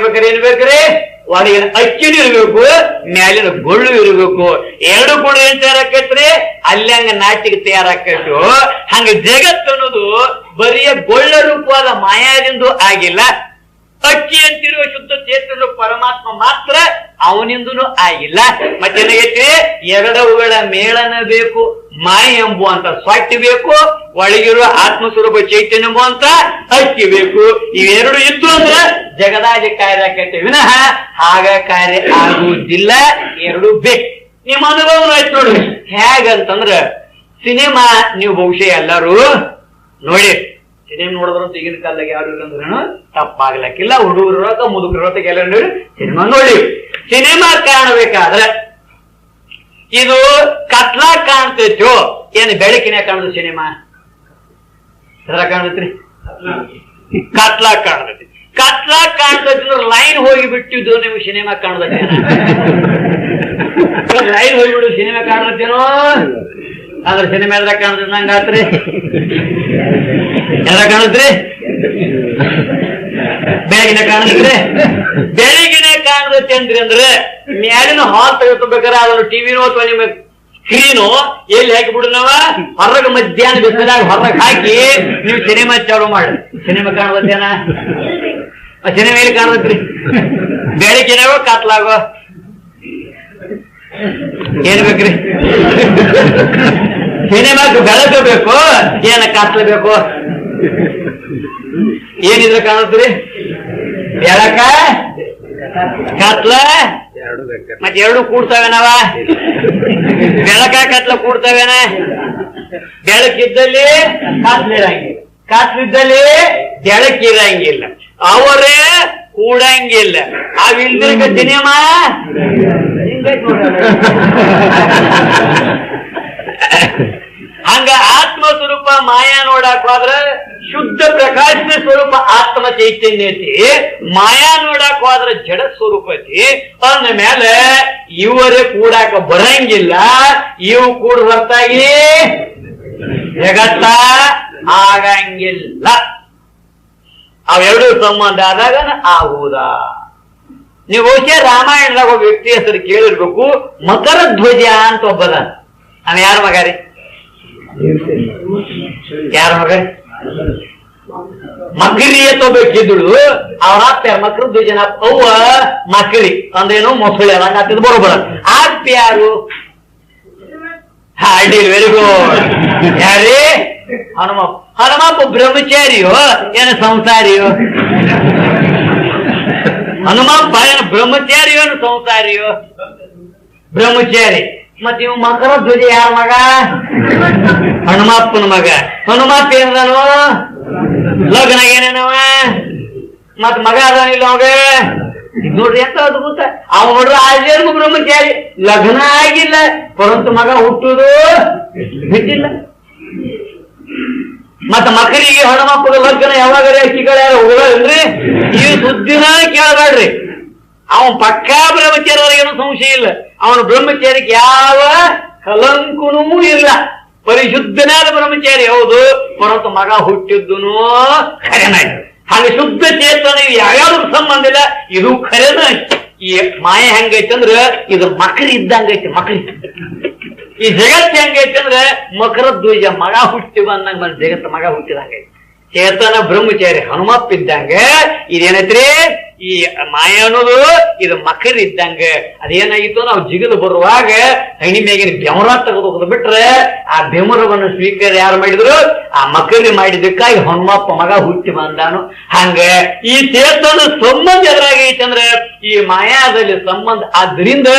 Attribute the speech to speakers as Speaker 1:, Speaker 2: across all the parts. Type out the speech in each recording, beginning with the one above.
Speaker 1: ಇರ್ಬೇಕ್ರಿ ಏನ್ ಬೇಕ್ರಿ? ಒಳಗಿನ ಅಕ್ಕಿನೂ ಇರ್ಬೇಕು, ಮ್ಯಾಲಿನ ಗೊಳ್ಳು ಇರ್ಬೇಕು. ಎರಡು ಕೂಡ ಏನ್ ತಯಾರಾಕೈತ್ರಿ? ಅಲ್ಲಿ ಹಂಗ ನಾಟಿಗೆ ತಯಾರಾಕೈತು. ಹಂಗ ಜಗತ್ತು ಅನ್ನೋದು ಬರಿಯ ಗೊಳ್ಳ ರೂಪವಾದ ಮಾಯಾದಿಂದ ಆಗಿಲ್ಲ. ಅಕ್ಕಿ ಅಂತಿರುವ ಶುದ್ಧ ಚೇತನ ಪರಮಾತ್ಮ ಮಾತ್ರ, ಅವನಿಂದನೂ ಆಗಿಲ್ಲ. ಮತ್ತೇನಾಗೈತಿ? ಎರಡವುಗಳ ಮೇಳನ ಬೇಕು. ಮಾಯ ಎಂಬುವಂತ ಸ್ವಟ್ಟಿ ಬೇಕು, ಒಳಗಿರುವ ಆತ್ಮಸ್ವರೂಪ ಚೈತನ್ಯ ಎಂಬುವಂತ ಅಕ್ಕಿ ಬೇಕು. ಇವೆರಡು ಇತ್ತು ಅಂದ್ರೆ ಜಗದಾದಿ ಕಾರ್ಯ ಆಕೈತೆ ವಿನಃ ಆಗ ಕಾರ್ಯ ಆಗುವುದಿಲ್ಲ. ಎರಡು ಬೇಕು. ನಿಮ್ಮ ಅನುಭವ ಆಯ್ತು ನೋಡಿ. ಹೇಗಂತಂದ್ರ ಸಿನಿಮಾ ನೀವು ಬಹುಶಃ ಎಲ್ಲರೂ ನೋಡಿ, ಸಿನಿಮಾ ನೋಡಿದ್ರಂತ ಈಗಿನ ಕಾಲದಾಗ ಯಾರು ಇಲ್ಲ ಅಂದ್ರೇನು ತಪ್ಪಾಗ್ಲಕ್ಕಿಲ್ಲ. ಹುಡುಗರು ಮುದುಕರ ಎಲ್ಲ ಸಿನಿಮಾ ನೋಡಿ. ಸಿನಿಮಾ ಕಾಣಬೇಕಾದ್ರೆ ಇದು ಕತ್ಲಾ ಕಾಣ್ತೈತೋ ಏನು ಬೆಳಕಿನ ಕಾಣದ? ಸಿನಿಮಾ ಎದ್ರ ಕಾಣ್ತೈತ್ರಿ? ಕತ್ಲಾ ಕಾಣ್ತೈತಿ. ಕತ್ಲಾ ಕಾಣ್ತೈತಿ ಲೈನ್ ಹೋಗಿ ಬಿಟ್ಟಿದ್ದು ನಿಮ್ಗೆ ಸಿನಿಮಾ ಕಾಣ್ತೈತೇನ? ಲೈನ್ ಹೋಗಿಬಿಡು ಸಿನಿಮಾ ಕಾಣ್ತೈತೇನೋ ಅಂದ್ರೆ ಸಿನಿಮಾ ಎದ್ರ ಕಾಣ್ತೈತಿ ನಂಗಾತ್ರಿ? ಎದ್ರ ಕಾಣತ್ರಿ? ಬೆಳಗಿನ ಕಾಣತ್ರಿ? ಬೆಳಗಿನ ಕಾಣತೈತಿ ಅಂದ್ರೆ ಮ್ಯಾಲಿನ ಹಾಲ್ ತೆಗೆದುಬೇಕಾರೆ ಅದನ್ನು ಟಿವಿನೋ ಅಥವಾ ನಿಮ್ಮ ಸ್ಕ್ರೀನು ಎಲ್ಲಿ ಹಾಕಿಬಿಡು ನಾವ ಹೊರಗ ಮಧ್ಯಾಹ್ನ ಬಿಸಿಲಾಗ ಹೊರಗೆ ಹಾಕಿ ನೀವು ಸಿನಿಮಾ ಚಾಲು ಮಾಡಿ. ಸಿನಿಮಾ ಕಾಣತೇನ? ಸಿನಿಮಾ ಎಲ್ಲಿ ಕಾಣತ್ರಿ? ಬೆಳಕಿನಾಗೋ ಕತ್ಲಾಗೋ ಏನ್ ಬೇಕ್ರಿ? ಸಿನಿಮಾಕ್ಕೆ ಬೆಳಕು ಬೇಕು, ಏನ ಕತ್ಲ ಬೇಕು? ಏನಿದ್ರೆ ಕಾಣತ್ರಿ? ಬೆಳಕ ಕತ್ಲ ಮತ್ತೆ ಎರಡು ಕೂಡ್ತಾವೇನವ? ಬೆಳಕ ಕತ್ಲ ಕೂಡ್ತಾವೇನ? ಬೆಳಕಿದ್ದಲ್ಲಿ ಕತ್ಲಿರಂಗಿಲ್ಲ, ಕತ್ಲಿದ್ದಲ್ಲಿ ಬೆಳಕಿರಂಗಿಲ್ಲ. ಅವರೇ ಕೂಡಂಗಿಲ್ಲ. ಅವಿಲ್ದಿರ್ಕ ಸಿನಿಮಾ ಹಂಗ ಆತ್ಮ ಸ್ವರೂಪ ಮಾಯಾ ನೋಡಕ್ ಹೋದ್ರ ಶುದ್ಧ ಪ್ರಕಾಶದ ಸ್ವರೂಪ ಆತ್ಮ ಚೈತನ್ಯ ಐತಿ. ಮಾಯಾ ನೋಡಕ್ ಹೋದ್ರ ಜಡ ಸ್ವರೂಪ ಐತಿ. ಅಂದ ಮೇಲೆ ಇವರೇ ಕೂಡಾಕ ಬರಂಗಿಲ್ಲ. ಇವು ಕೂಡ ಹೊರತಾಗಿ ಜಗತ್ತ ಆಗಂಗಿಲ್ಲ. ಅವೆರಡು ಸಂಬಂಧ ಆದಾಗ ಆಗುವುದಾ? ನೀವು ಬಹುಶಃ ರಾಮಾಯಣದಾಗ ಒಬ್ಬ ವ್ಯಕ್ತಿ ಹೆಸರು ಕೇಳಿರ್ಬೇಕು. ಮಕರ ಧ್ವಜ ಅಂತ ಒಬ್ಬದ. ಅವ ಯಾರ ಮಗ ರೀ? ಯಾರ ಮಗ? ಮಕರಿ ಅಂತ ಒಬ್ಬಕ್ಕಿದ್ದಳು. ಅವನ ಅಪ್ಪ ಮಕರ ಧ್ವಜನ ಅವ್ವ ಮಕರಿ ಅಂದ್ರೇನು ಮೊಸಳೆ ಹಂಗಾತಿದ್ ಬರೋಬರ. ಅಪ್ಪ ಯಾರು? ಅಡ್ಡಿಲ್, ವೆರಿ ಗುಡ್. ಯಾರೇ? ಹನುಮಪ್ಪ. ಹನುಮಪ್ಪ ಬ್ರಹ್ಮಚಾರಿಯೋ ಏನು ಸಂಸಾರಿಯೋ? ಹನುಮಪ್ಪ ಏನು ಬ್ರಹ್ಮಚಾರಿಯೋ ಏನು ಸಂಸಾರಿಯೋ? ಬ್ರಹ್ಮಚಾರಿ. ಮತ್ ಇವ್ ಮಕರ ಧ್ವಜ ಯಾರ ಮಗ? ಹನುಮಪ್ಪನ ಮಗ. ಹನುಮಪ್ಪ ಏನದಾನು? ಲಗ್ನ ಏನೇನವ? ಮತ್ ಮಗ ಅದಾನಿಲ್ಲ ಅವಾಗ? ಇದು ನೋಡ್ರಿ ಎಂತ ಅದ್ಭುತ. ಅವ ನೋಡ್ರಿ ಆಜರ್ಮ ಬ್ರಹ್ಮಚಾರಿ, ಲಗ್ನ ಆಗಿಲ್ಲ, ಪರಂತು ಮಗ ಹುಟ್ಟುದು ಬಿಟ್ಟಿಲ್ಲ. ಮತ್ತ ಮಕ್ಕಳಿಗೆ ಹನುಮಪ್ಪಗ ಲಗ್ನ ಯಾವಾಗ ಚಿಕ್ಕಳ ಹೋಗಲ್ರಿ? ಈ ಸುದ್ದಿನ ಕೇಳಬೇಡ್ರಿ. ಅವನ್ ಪಕ್ಕಾ ಬ್ರಹ್ಮಚಾರಿ, ಏನೋ ಸಂಶಯ ಇಲ್ಲ. ಅವನ ಬ್ರಹ್ಮಚಾರಿಗೆ ಯಾವ ಕಲಂಕನೂ ಇಲ್ಲ. ಪರಿಶುದ್ಧನಾದ ಬ್ರಹ್ಮಚಾರಿ ಹೌದು, ಪರಂತು ಮಗ ಹುಟ್ಟಿದ್ದುನು ಖರೇನ. ಹಾಗೆ ಶುದ್ಧ ಚೇತನ ಯಾವ್ಯಾವ್ದು ಸಂಬಂಧ ಇಲ್ಲ. ಇದು ಖರೇನ. ಈ ಮಾಯ ಹೆಂಗೈತೆ ಅಂದ್ರ ಇದು ಮಕರಿ ಇದ್ದಂಗೈತಿ. ಮಕರಿ. ಈ ಜಗತ್ ಹೆಂಗೈತೆ ಅಂದ್ರೆ ಮಕರ ಧ್ವಜ ಮಗ ಹುಟ್ಟಿ ಬಂದಂಗ ಬಂದ ಜಗತ್ ಮಗ ಹುಟ್ಟಿದಂಗೈತಿ. ಚೇತನ ಬ್ರಹ್ಮಚಾರಿ ಹನುಮಪ್ಪ ಇದ್ದಂಗ ಇದೇನೈತ್ರಿ? ಈ ಮಾಯ ಅನ್ನೋದು ಇದು ಮಕರ ಇದ್ದಂಗ. ಅದೇನಾಗಿತ್ತು? ನಾವು ಜಿಗಿದು ಬರುವಾಗ ಹಣಿ ಮೇಗಿನ ಬೆಮರ ತೆಗೆದು ಬಿಟ್ರೆ ಆ ಬೆಮರವನ್ನು ಸ್ವೀಕಾರ ಯಾರು ಮಾಡಿದ್ರು? ಆ ಮಕರಿ ಮಾಡಿದ್ದಕ್ಕಾಗಿ ಹನುಮಪ್ಪ ಮಗ ಹುಟ್ಟಿ ಬಂದಾನು. ಹಂಗ ಈ ಚೇತನ ಸಂಬಂಧ ಎದುರಾಗೈತೆ ಅಂದ್ರೆ ಈ ಮಾಯಾದಲ್ಲಿ ಸಂಬಂಧ. ಆದ್ರಿಂದ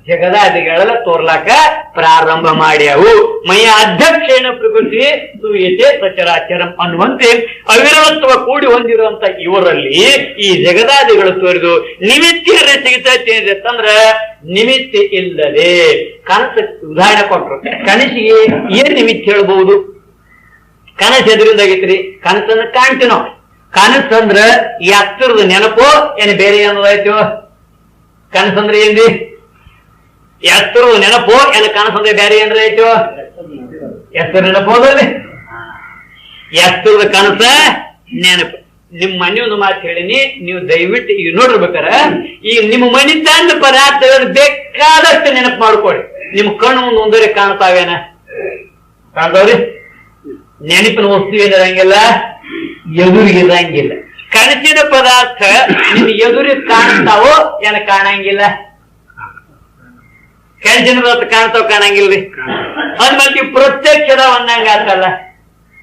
Speaker 1: ಜಗದಾದಿಗಳೆಲ್ಲ ತೋರ್ಲಾಕ ಪ್ರಾರಂಭ ಮಾಡ್ಯಾವು. ಮೈಯ ಅಧ್ಯಕ್ಷೇಣ ಪ್ರಕೃತಿ ಸೂಯತೆ ಸಚರಾಚರಂ ಅನ್ನುವಂತೆ ಅವಿರಳತ್ವ ಕೂಡಿ ಹೊಂದಿರುವಂತ ಇವರಲ್ಲಿ ಈ ಜಗದಾದಿಗಳು ತೋರಿದು ನಿಮಿತ್ತ ಸಿಗ್ತೈತಿ ಅಂತಂದ್ರ ನಿಮಿತ್ತ ಇಲ್ಲದೆ ಕನಸು ಉದಾಹರಣೆ ಕೊಟ್ರು. ಕನಸಿಗೆ ಏನ್ ನಿಮಿತ್ತ ಹೇಳ್ಬಹುದು? ಕನಸು ಎದ್ರಿಂದ ಆಗೈತ್ರಿ? ಕನಸನ್ನ ಕಾಣ್ತೀವಿ ನಾವು. ಕನಸಂದ್ರ ಈ ಹತ್ತಿರದ ನೆನಪು ಏನ್ ಬೇರೆ ಏನಾಯ್ತು? ಕನಸಂದ್ರ ಏನ್ರಿ? ಎತ್ತರದ ನೆನಪು ಏನು? ಕನಸಂದ್ರೆ ಬೇರೆ ಏನ್ರ ಆಯ್ತು? ಎತ್ತರ ನೆನಪು ಹೋದಲ್ಲಿ ಎತ್ತರದ ಕನಸ ನೆನಪು. ನಿಮ್ ಮನೆ ಒಂದು ಮಾತು ಹೇಳಿನಿ, ನೀವು ದಯವಿಟ್ಟು ಈಗ ನೋಡಿರ್ಬೇಕಾರ ಈ ನಿಮ್ಮ ಮನೆ ತಂದ ಪದಾರ್ಥಗಳನ್ನು ಬೇಕಾದಷ್ಟು ನೆನಪು ಮಾಡ್ಕೊಡಿ. ನಿಮ್ ಕಣ್ಣು ಮುಂದೆ ಒಂದೂರಿ ಕಾಣ್ತಾವೇನ? ಕಾಣ್ತಾವ್ರಿ? ನೆನಪಿನ ವಸ್ತು ಏನಿರಂಗಿಲ್ಲ, ಎದುರಿಗಿರಂಗಿಲ್ಲ. ಕನಸಿನ ಪದಾರ್ಥ ನಿಮ್ ಎದುರಿಗೆ ಕಾಣ್ತಾವೋ ಏನ ಕಾಣಂಗಿಲ್ಲ? ಕನಸಿನ ಪದಾರ್ಥ ಕಾಣ್ತಾವ ಕಾಣಂಗಿಲ್ರಿ. ಅದ್ಮೇಲೆ ಪ್ರತ್ಯಕ್ಷದ ಒಂದಂಗ ಆತಲ್ಲ,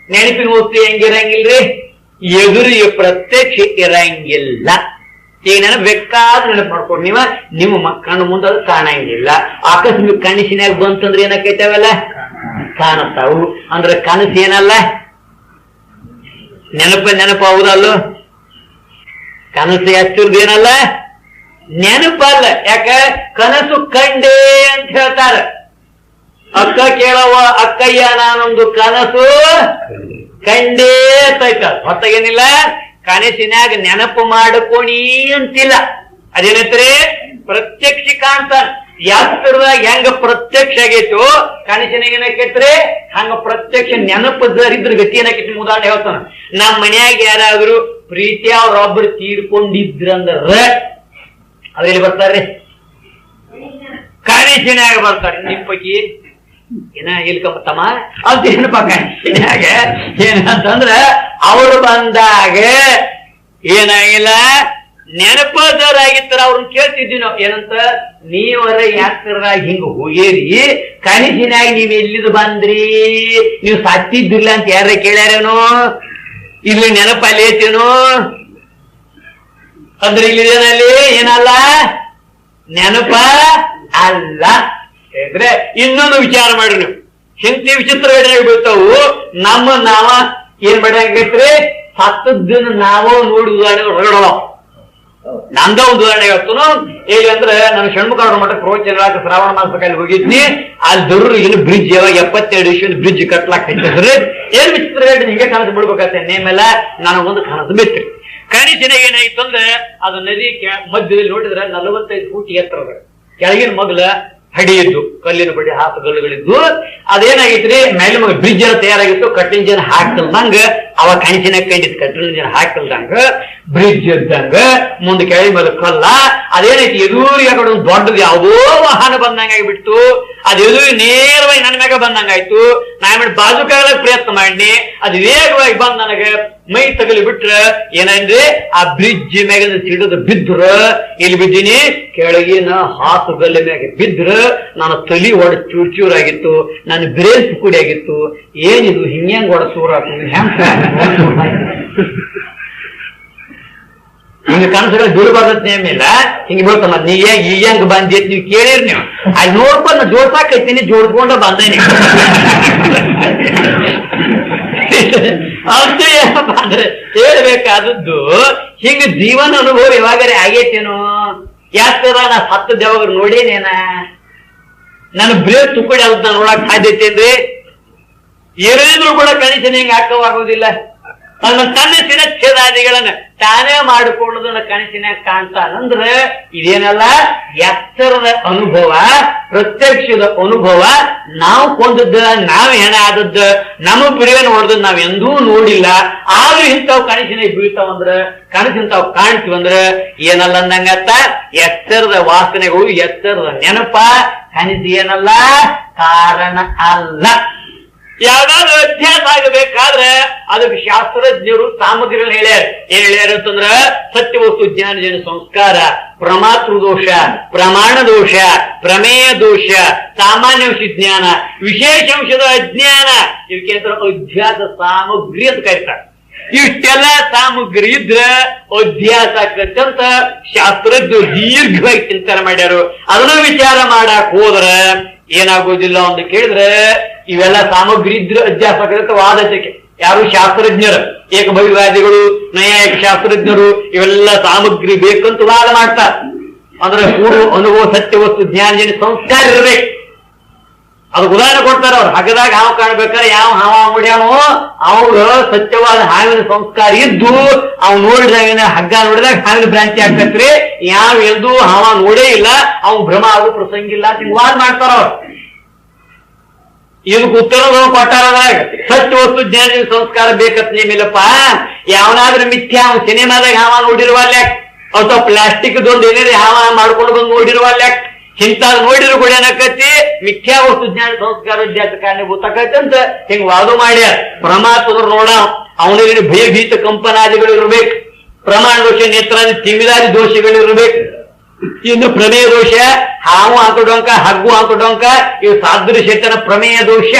Speaker 1: ನೆನಪಿನ ವಸ್ತು ಹೆಂಗಿರಂಗಿಲ್ರಿ, ಎದುರಿಗೆ ಪ್ರತ್ಯಕ್ಷ ಇರಂಗಿಲ್ಲ. ಈಗ ನೆನಪು ಬೇಕಾದ್ರೆ ನೆನಪು ಮಾಡ್ಕೊಂಡು ನಿಮ್ಮ ಕಣ್ಣು ಮುಂದೆ ಅದು ಕಾಣಂಗಿಲ್ಲ. ಆಕಸ್ಮಿಕ ಕನಸಿನಾಗ ಬಂತಂದ್ರೆ ಏನಕ್ಕೈತಾವಲ್ಲ, ಕಾಣತಾವು. ಅಂದ್ರೆ ಕನಸು ಏನಲ್ಲ, ನೆನಪು ಹೌದಲ್ಲೋ. ಕನಸು ಎಷ್ಟರದೇನಲ್ಲ, ನೆನಪಲ್ಲ. ಯಾಕ ಕನಸು ಕಂಡೇ ಅಂತ ಹೇಳ್ತಾರ. ಅಕ್ಕ ಕೇಳವ ಅಕ್ಕಯ್ಯ ನಾನೊಂದು ಕನಸು ಕಂಡೇ ತೈತ. ಹೊತ್ತಾಗೇನಿಲ್ಲ, ಕನಸಿನಾಗ ನೆನಪು ಮಾಡ್ಕೋಣಿ ಅಂತಿಲ್ಲ. ಅದೇನೈತ್ರಿ, ಪ್ರತ್ಯಕ್ಷ ಕಾಣ್ತಾನ. ಯಾತ್ರದಾಗ ಹೆಂಗ ಪ್ರತ್ಯಕ್ಷ ಆಗೈತೋ ಕನಸಿನಾಗ ಏನಕೈತ್ರಿ ಹಂಗ ಪ್ರತ್ಯಕ್ಷ ನೆನಪದರಿದ್ರ ಗತಿ ಏನಕೈತಿ. ಉದಾಹರಣೆ ಹೇಳ್ತಾನ, ನಮ್ಮ ಮನ್ಯಾಗ ಯಾರಾದ್ರೂ ಪ್ರೀತಿ ಅವ್ರೊಬ್ರು ತೀರ್ಕೊಂಡಿದ್ರಂದ್ರ ಅವ್ರೆಲ್ಲಿ ಬರ್ತಾರ್ರಿ, ಕನಸಿನಾಗ ಬರ್ತಾರೆ. ನಿಮ್ ಪೈಕಿ ಏನ ಇಲ್ಕಂಬತ್ತಮ್ಮ ಅಂತ ಏನಪ್ಪ ಕನಸಿನಾಗ ಏನಂತಂದ್ರ ಅವ್ರು ಬಂದಾಗ ಏನಾಗಿಲ್ಲ, ನೆನಪದರಾಗಿತ್ತಾರ. ಅವ್ರನ್ನ ಕೇಳ್ತಿದ್ವಿ ನಾವು ಏನಂತ, ನೀವರ ಯಾತ್ರದಾಗ ಹಿಂಗ ಹೋಗೇರಿ, ಕನಸಿನಾಗ ನೀವ್ ಎಲ್ಲಿದ್ ಬಂದ್ರಿ, ನೀವು ಸತ್ತಿದ್ದಿಲ್ಲ ಅಂತ ಯಾರ ಕೇಳ್ಯಾರೇನೋ, ಇಲ್ಲಿ ನೆನಪಲ್ಲಿ ಐತೇನೋ ಅಂದ್ರೆ ಇಲ್ಲಿದೇನಲ್ಲಿ ಏನಲ್ಲ, ನೆನಪ ಅಲ್ಲ. ಅಂದ್ರೆ ಇನ್ನೊಂದು ವಿಚಾರ ಮಾಡ್ರಿ ನೀವು, ಇಂತಿ ವಿಚಿತ್ರ ಘಟನೆಗಳು ಬೀಳ್ತಾವು. ನಾವ ಏನ್ ಮಾಡಂಗೈತ್ರಿ, ಸತ್ತದ್ದನ್ನು ನಾವೋ ನೋಡಿ ಉದಾಹರಣೆಗಳು ಹೊರಗಡವ. ನಂದ ಒಂದು ಉದಾಹರಣೆ ಹೇಳ್ತಾನು. ಹೇಗಂದ್ರೆ ನಾನು ಷಣ್ಮುಖ ಮಠಕ್ಕೆ ಪ್ರವಚನ ಶ್ರಾವಣ ಮಾಸದಲ್ಲಿ ಹೋಗಿದ್ನಿ. ಅಲ್ಲಿ ದೊಡ್ಡ ಏನು ಬ್ರಿಡ್ಜ್ ಯಾವಾಗ 72 ವರ್ಷ ಬ್ರಿಡ್ಜ್ ಕಟ್ಲಾಕ್ ಹಚ್ಚಿದ್ರಿ. ಏನ್ ವಿಚಿತ್ರ ಘಟನೆ, ಹಿಂಗೆ ಕನಸು ಬಿಡ್ಬೇಕಾಗ್ತದೆ. ನೇಮೆಲ್ಲ ನನಗೊಂದು ಕನಸು ಬಿತ್ರಿ. ಕನಸಿನ ಏನಾಯ್ತು ಅಂದ್ರೆ, ಅದು ನದಿ ಮಧ್ಯದಲ್ಲಿ ನೋಡಿದ್ರೆ 45 ಫೂಟ್ ಎತ್ತರದ ಕೆಳಗಿನ ಮಗ್ಲ ಹಡಿ ಇದ್ದು, ಕಲ್ಲಿನ ಬಡಿ ಹಾತು ಗಲ್ಲುಗಳಿದ್ದು. ಅದೇನಾಗಿತ್ರಿ, ಮೇಲೆ ಮಗ ಬ್ರಿಡ್ಜ್ ಎಲ್ಲ ತಯಾರಾಗಿತ್ತು. ಕಟ್ಟಿನ ಜನ ಹಾಕಲ್ದಂಗ ಅವಾಗ ಕನಸಿನ ಕಂಡಿತ್ತು. ಕಟ್ಟಿನ ಜನ ಹಾಕಲ್ದಂಗ ಬ್ರಿಡ್ಜ್ ಇದ್ದಂಗ ಮುಂದೆ ಕೆಳಗೆ ಮೇಲೆ ಕಲ್ಲ. ಅದೇನೈತಿ, ಎದುರಿಗೆ ಕಡೆ ಒಂದು ದೊಡ್ಡದು ಯಾವುದೋ ವಾಹನ ಬಂದಂಗಾಗಿಬಿಟ್ಟು ಅದು ಎದುರಿಗೆ ನೇರವಾಗಿ ನನ್ನ ಮ್ಯಾಗ ಬಂದಂಗಾಯ್ತು. ನಾನು ಬಾಜುಕಾಗಲಕ್ಕೆ ಪ್ರಯತ್ನ ಮಾಡಿ ಅದು ವೇಗವಾಗಿ ಬಂದ್ ನನಗೆ ಮೈ ತಗಲಿ ಬಿಟ್ರ ಏನಂದ್ರೆ ಆ ಬ್ರಿಡ್ಜ್ ಮ್ಯಾಗ ಸಿಡಿದು ಬಿದ್ರ. ಇಲ್ಲಿ ಬಿದ್ದೀನಿ, ಕೆಳಗಿನ ಹಾತು ಗಲ್ಲ ಮ್ಯಾಗ ಬಿದ್ರ ನಾನು ತಲಿ ಒಡ ಚೂರ್ ಚೂರಾಗಿತ್ತು, ನನ್ನ ಬ್ರೇನ್ ಪುಡಿ ಆಗಿತ್ತು. ಏನಿದು ಹಿಂಗ್ ಒಡ ಚೂರಾಗ್ತದೆ, ಹಿಂಗ ಕನಸುಗಳ ದುರ್ಬಾರ್ದ ನೇಮಿಲ್ಲ. ಹಿಂಗ ಬೀಳ್ತಮ್ಮ, ನೀ ಈಗ ಹೆಂಗ್ ಬಂದಿತ್ ನೀವು ಕೇಳಿರಿ. ನೀವು ಅಲ್ಲಿ ನೋಡ್ಕೊಂಡು ಜೋಡ್ಸಾಕೈತೀನಿ, ಜೋಡ್ಸ್ಕೊಂಡ ಬಂದೇನಿ. ಅದು ಏನಪ್ಪ ಅಂದ್ರೆ ಹೇಳ್ಬೇಕಾದದ್ದು, ಹಿಂಗ ಜೀವನ ಅನುಭವ ಯಾವಾಗರೆ ಆಗೈತೇನೋ. ಯಾಕಂದ್ರ ನಾ ಸತ್ತ ದೇವಾಗ ನೋಡೇನೇನ, ನನ್ನ ಬ್ರೇಕ್ ತುಕ್ಕಡಿ ಅದ್ ನೋಡಕ್ ಸಾಧ್ಯತೆ ಅಂದ್ರೆ ಏನೇದ್ರು ಕೂಡ ಕನಸಿನ ಹಿಂಗ ಹಾಕವಾಗೋದಿಲ್ಲ. ನನ್ನ ಕನಸಿನ ಛೇದಾದಿಗಳನ್ನ ತಾನೇ ಮಾಡಿಕೊಳ್ಳೋದನ್ನ ಕನಸಿನಾಗ ಕಾಣ್ತಾನಂದ್ರ ಇದೇನಲ್ಲ, ಎತ್ತರದ ಅನುಭವ, ಪ್ರತ್ಯಕ್ಷದ ಅನುಭವ. ನಾವು ಕೊಂದದ್ದ, ನಾವ್ ಹೆಣ ಆದದ್ದ, ನಮ್ಮ ಪ್ರಿಯನ ಹೊಡೆದದ್ ನಾವ್ ಎಂದೂ ನೋಡಿಲ್ಲ. ಆದ್ರೂ ಇಂಥವ್ ಕನಸಿನಾಗ ಬೀಳ್ತಾವಂದ್ರ, ಕನಸಿಂತಾವ್ ಕಾಣ್ತೀವಂದ್ರ ಏನಲ್ಲ ಅಂದಂಗತ್ತ, ಎತ್ತರದ ವಾಸನೆಗಳು, ಎತ್ತರದ ನೆನಪ. ಕನಸು ಏನಲ್ಲ, ಕಾರಣ ಅಲ್ಲ. ಯಾವ್ದಾದ್ರು ಅಭ್ಯಾಸ ಆಗಬೇಕಾದ್ರೆ ಅದಕ್ಕೆ ಶಾಸ್ತ್ರಜ್ಞರು ಸಾಮಗ್ರಿಗಳನ್ನ ಹೇಳ್ಯಾರ. ಏನ್ ಹೇಳ್ಯಾರ ಅಂತಂದ್ರ, ಸತ್ಯವಸ್ತು ಜ್ಞಾನ ಜನ ಸಂಸ್ಕಾರ, ಪ್ರಮಾತೃ ದೋಷ, ಪ್ರಮಾಣ ದೋಷ, ಪ್ರಮೇಯ ದೋಷ, ಸಾಮಾನ್ಯಾಂಶ ಜ್ಞಾನ, ವಿಶೇಷಾಂಶದ ಅಜ್ಞಾನ. ಇವಕ್ಕೆ ಅಧ್ಯಾಸ ಸಾಮಗ್ರಿ ಅಂತ ಕರೀತಾರೆ. ಇಷ್ಟೆಲ್ಲ ಸಾಮಗ್ರಿ ಇದ್ರ ಅಧ್ಯಾಸ ಆಕತ್ತಂತ ಶಾಸ್ತ್ರಜ್ಞರು ದೀರ್ಘವಾಗಿ ಚಿಂತನೆ ಮಾಡ್ಯಾರು. ಅದನ್ನ ವಿಚಾರ ಮಾಡಕ್ ಹೋದ್ರ ಏನಾಗೋದಿಲ್ಲ ಅಂತ ಕೇಳಿದ್ರೆ, ಇವೆಲ್ಲ ಸಾಮಗ್ರಿ ಇದ್ರೆ ಅಧ್ಯಾಸ ಆಗತ್ತೆ ವಾದಕ್ಕೆ. ಯಾರು ಶಾಸ್ತ್ರಜ್ಞರು, ಏಕಭವಿವಾದಿಗಳು, ನೈಯಾಯಿಕ ಶಾಸ್ತ್ರಜ್ಞರು ಇವೆಲ್ಲ ಸಾಮಗ್ರಿ ಬೇಕಂತ ವಾದ ಮಾಡ್ತಾರೆ. ಅಂದ್ರೆ ಪೂರ್ವ ಅನುಭವ, ಸತ್ಯವಸ್ತು ಜ್ಞಾನ ಜನ ಸಂಸ್ಕಾರ ಇರ್ಬೇಕು. ಅದಕ್ಕೆ ಉದಾಹರಣೆ ಕೊಡ್ತಾರ ಅವ್ರು. ಹಗದಾಗ ಹಾವು ಕಾಣ್ಬೇಕಾದ್ರೆ ಯಾವ ಹಾವ ಮುಡ್ಯಾನೋ ಅವ್ರು ಸತ್ಯವಾದ ಹಾವಿನ ಸಂಸ್ಕಾರ ಇದ್ದು ಅವ್ ನೋಡಿದಾಗ ಹಗ್ಗ ನೋಡಿದಾಗ ಹಾವಿನ ಭ್ರಾಂತಿ ಆಗ್ತೈತ್ರಿ. ಯಾವ ಎಲ್ದು ಹಾವ ನೋಡೇ ಇಲ್ಲ, ಅವ್ನು ಭ್ರಮ ಆಗೋ ಪ್ರಸಂಗ ಇಲ್ಲ ಅಂತ ವಾದ ಮಾಡ್ತಾರ ಅವ್ರು. ಇದಕ್ಕೆ ಉತ್ತರ ಕೊಟ್ಟಾರದಾಗ ಸತ್ಯವಸ್ತು ಜ್ಞಾನ ಸಂಸ್ಕಾರ ಬೇಕತ್ ನೇಮಿಲ್ಲಪ್ಪ. ಯಾವನಾದ್ರೂ ಮಿಥ್ಯಾ ಸಿನಿಮಾದಾಗ ಹಾವ ನೋಡಿರುವ ಲೆಕ್ ಅಥವಾ ಪ್ಲಾಸ್ಟಿಕ್ ದೊಂದು ಏನೇರಿ ಹಾವ ಮಾಡ್ಕೊಂಡು ಬಂದು ನೋಡಿರುವ ಲೆಕ್ ಇಂಥದ್ ನೋಡಿದ್ರು ಕೂಡ ಏನಕತಿ ಮಿಥ್ಯಾ ವಸ್ತು ಜ್ಞಾನ ಸಂಸ್ಕಾರ ವಿದ್ಯಾರ್ಥಿ ಕಾರಣೀಭೂತಕತಿ ಅಂತ ಹಿಂಗ್ ವಾದ ಮಾಡ್ಯಾರ. ಪರಮಾತ್ಮರು ನೋಡ ಅವನಿಗೆ ಭಯಭೀತ ಕಂಪನಾದಿಗಳು ಇರ್ಬೇಕು, ಪ್ರಮಾಣ ದೋಷ ನೇತ್ರಾದಿ ತಿಮಿರಾದಿ ದೋಷಗಳು ಇರ್ಬೇಕು. ಇನ್ನು ಪ್ರಮೇಯ ದೋಷ, ಹಾವು ಹಾಕೊಡೋಂಕ ಹಗ್ಗು ಹಾಕೊಡೋಂಕ ಇವು ಸಾದೃಶ್ಯತನ ಪ್ರಮೇಯ ದೋಷ.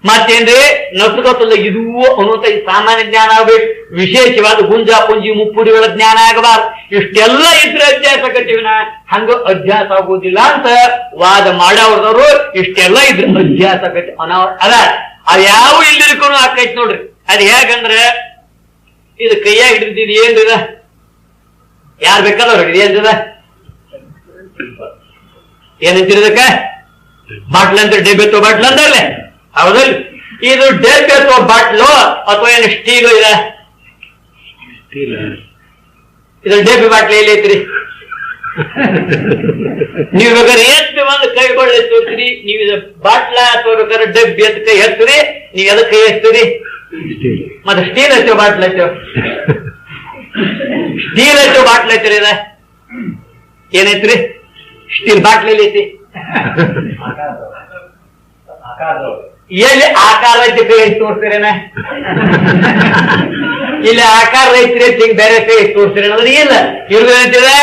Speaker 1: ಮತ್ತೇನ್ರಿ ನಸುಗತ್ತಲ್ಲ ಇದು ಅನ್ನುವಂತ ಈ ಸಾಮಾನ್ಯ ಜ್ಞಾನ ಆಗ್ಬೇಕು. ವಿಶೇಷವಾದ ಗುಂಜಾ ಪುಂಜಿ ಮುಪ್ಪುಡಿಗಳ ಜ್ಞಾನ ಆಗಬಾರ್ದು. ಇಷ್ಟೆಲ್ಲ ಇದ್ರೆ ಅಭ್ಯಾಸ ಕಟ್ಟಿವಿನ ಹಂಗ ಅಭ್ಯಾಸ ಆಗುವುದಿಲ್ಲ ಅಂತ ವಾದ ಮಾಡೋದವರು. ಇಷ್ಟೆಲ್ಲ ಇದ್ರೆ ಅಭ್ಯಾಸ ಕಟ್ಟಿ ಅದ ಯಾವ ಇಲ್ಲಿರ್ಕೂ ಆಕೈತಿ ನೋಡ್ರಿ. ಅದ್ ಹೇಗಂದ್ರೆ ಇದು ಕೈಯಾಗ ಹಿಡಿದಿದ್ ಏನ್ರಿದ, ಯಾರು ಬೇಕಲ್ಲ ಹಿಡಿದ ಏನ್ರಿದ, ಏನಂತಿರೋದಕ್ಕ ಬಾಟ್ಲ್ ಅಂತ ಡೆಬ್ಬೆ ತೋ ಬಾಟ್ಲ್ ಅಂದಲ್ಲೇ ಹೌದಲ್. ಇದು ಡೆಬ್ಬೆ ತೋ ಬಾಟ್ಲು ಅಥವಾ ಏನು ಸ್ಟೀಲು ಇದೆ, ಇದು ಡೆಬ್ಬೆ ಬಾಟ್ಲಿ ಎಲ್ಲಿ ಐತ್ರಿ? ನೀವು ಬೇಕಾದ್ರೆ ಎಷ್ಟು ಒಂದು ಕೈಗೊಳ್ಳಿ ತೋರ್ತೀರಿ, ನೀವು ಇದು ಬಾಟ್ಲ ಅಥವಾ ಬೇಕಾದ್ರೆ ಡಬ್ಬಿ ಅಂತ ಕೈ ಹಚ್ತೀರಿ, ನೀವು ಎದಕ್ಕೆ ಕೈ ಹಚ್ತೀರಿ? ಮತ್ತೆ ಸ್ಟೀಲ್ ಹಚ್ಚೋ ಬಾಟ್ಲ್ ಹಚ್ಚೋ, ಸ್ಟೀಲ್ ಹಚ್ಚೋ ಬಾಟ್ಲ್ ಹಚ್ಚಿರಿ. ಇದ ಏನೈತ್ರಿ? ಸ್ಟೀಲ್ ಬಾಟ್ಲಿ ಐತಿ, ಎಲ್ಲಿ ಆಕಾರ ಐತಿ ಕೈ ಹೆಚ್ಚು ತೋರಿಸ್ತೀರೇನ? ಇಲ್ಲಿ ಆಕಾರ ಐತ್ರಿ ಹಿಂಗ್ ಬೇರೆ ಕೈ ಹೆಚ್ಚು ತೋರಿಸ್ತೀರೇನ? ಅಂದ್ರೆ ಇಲ್ಲ, ಇವ್ರದ್ದು ಏನಂತಿದೆ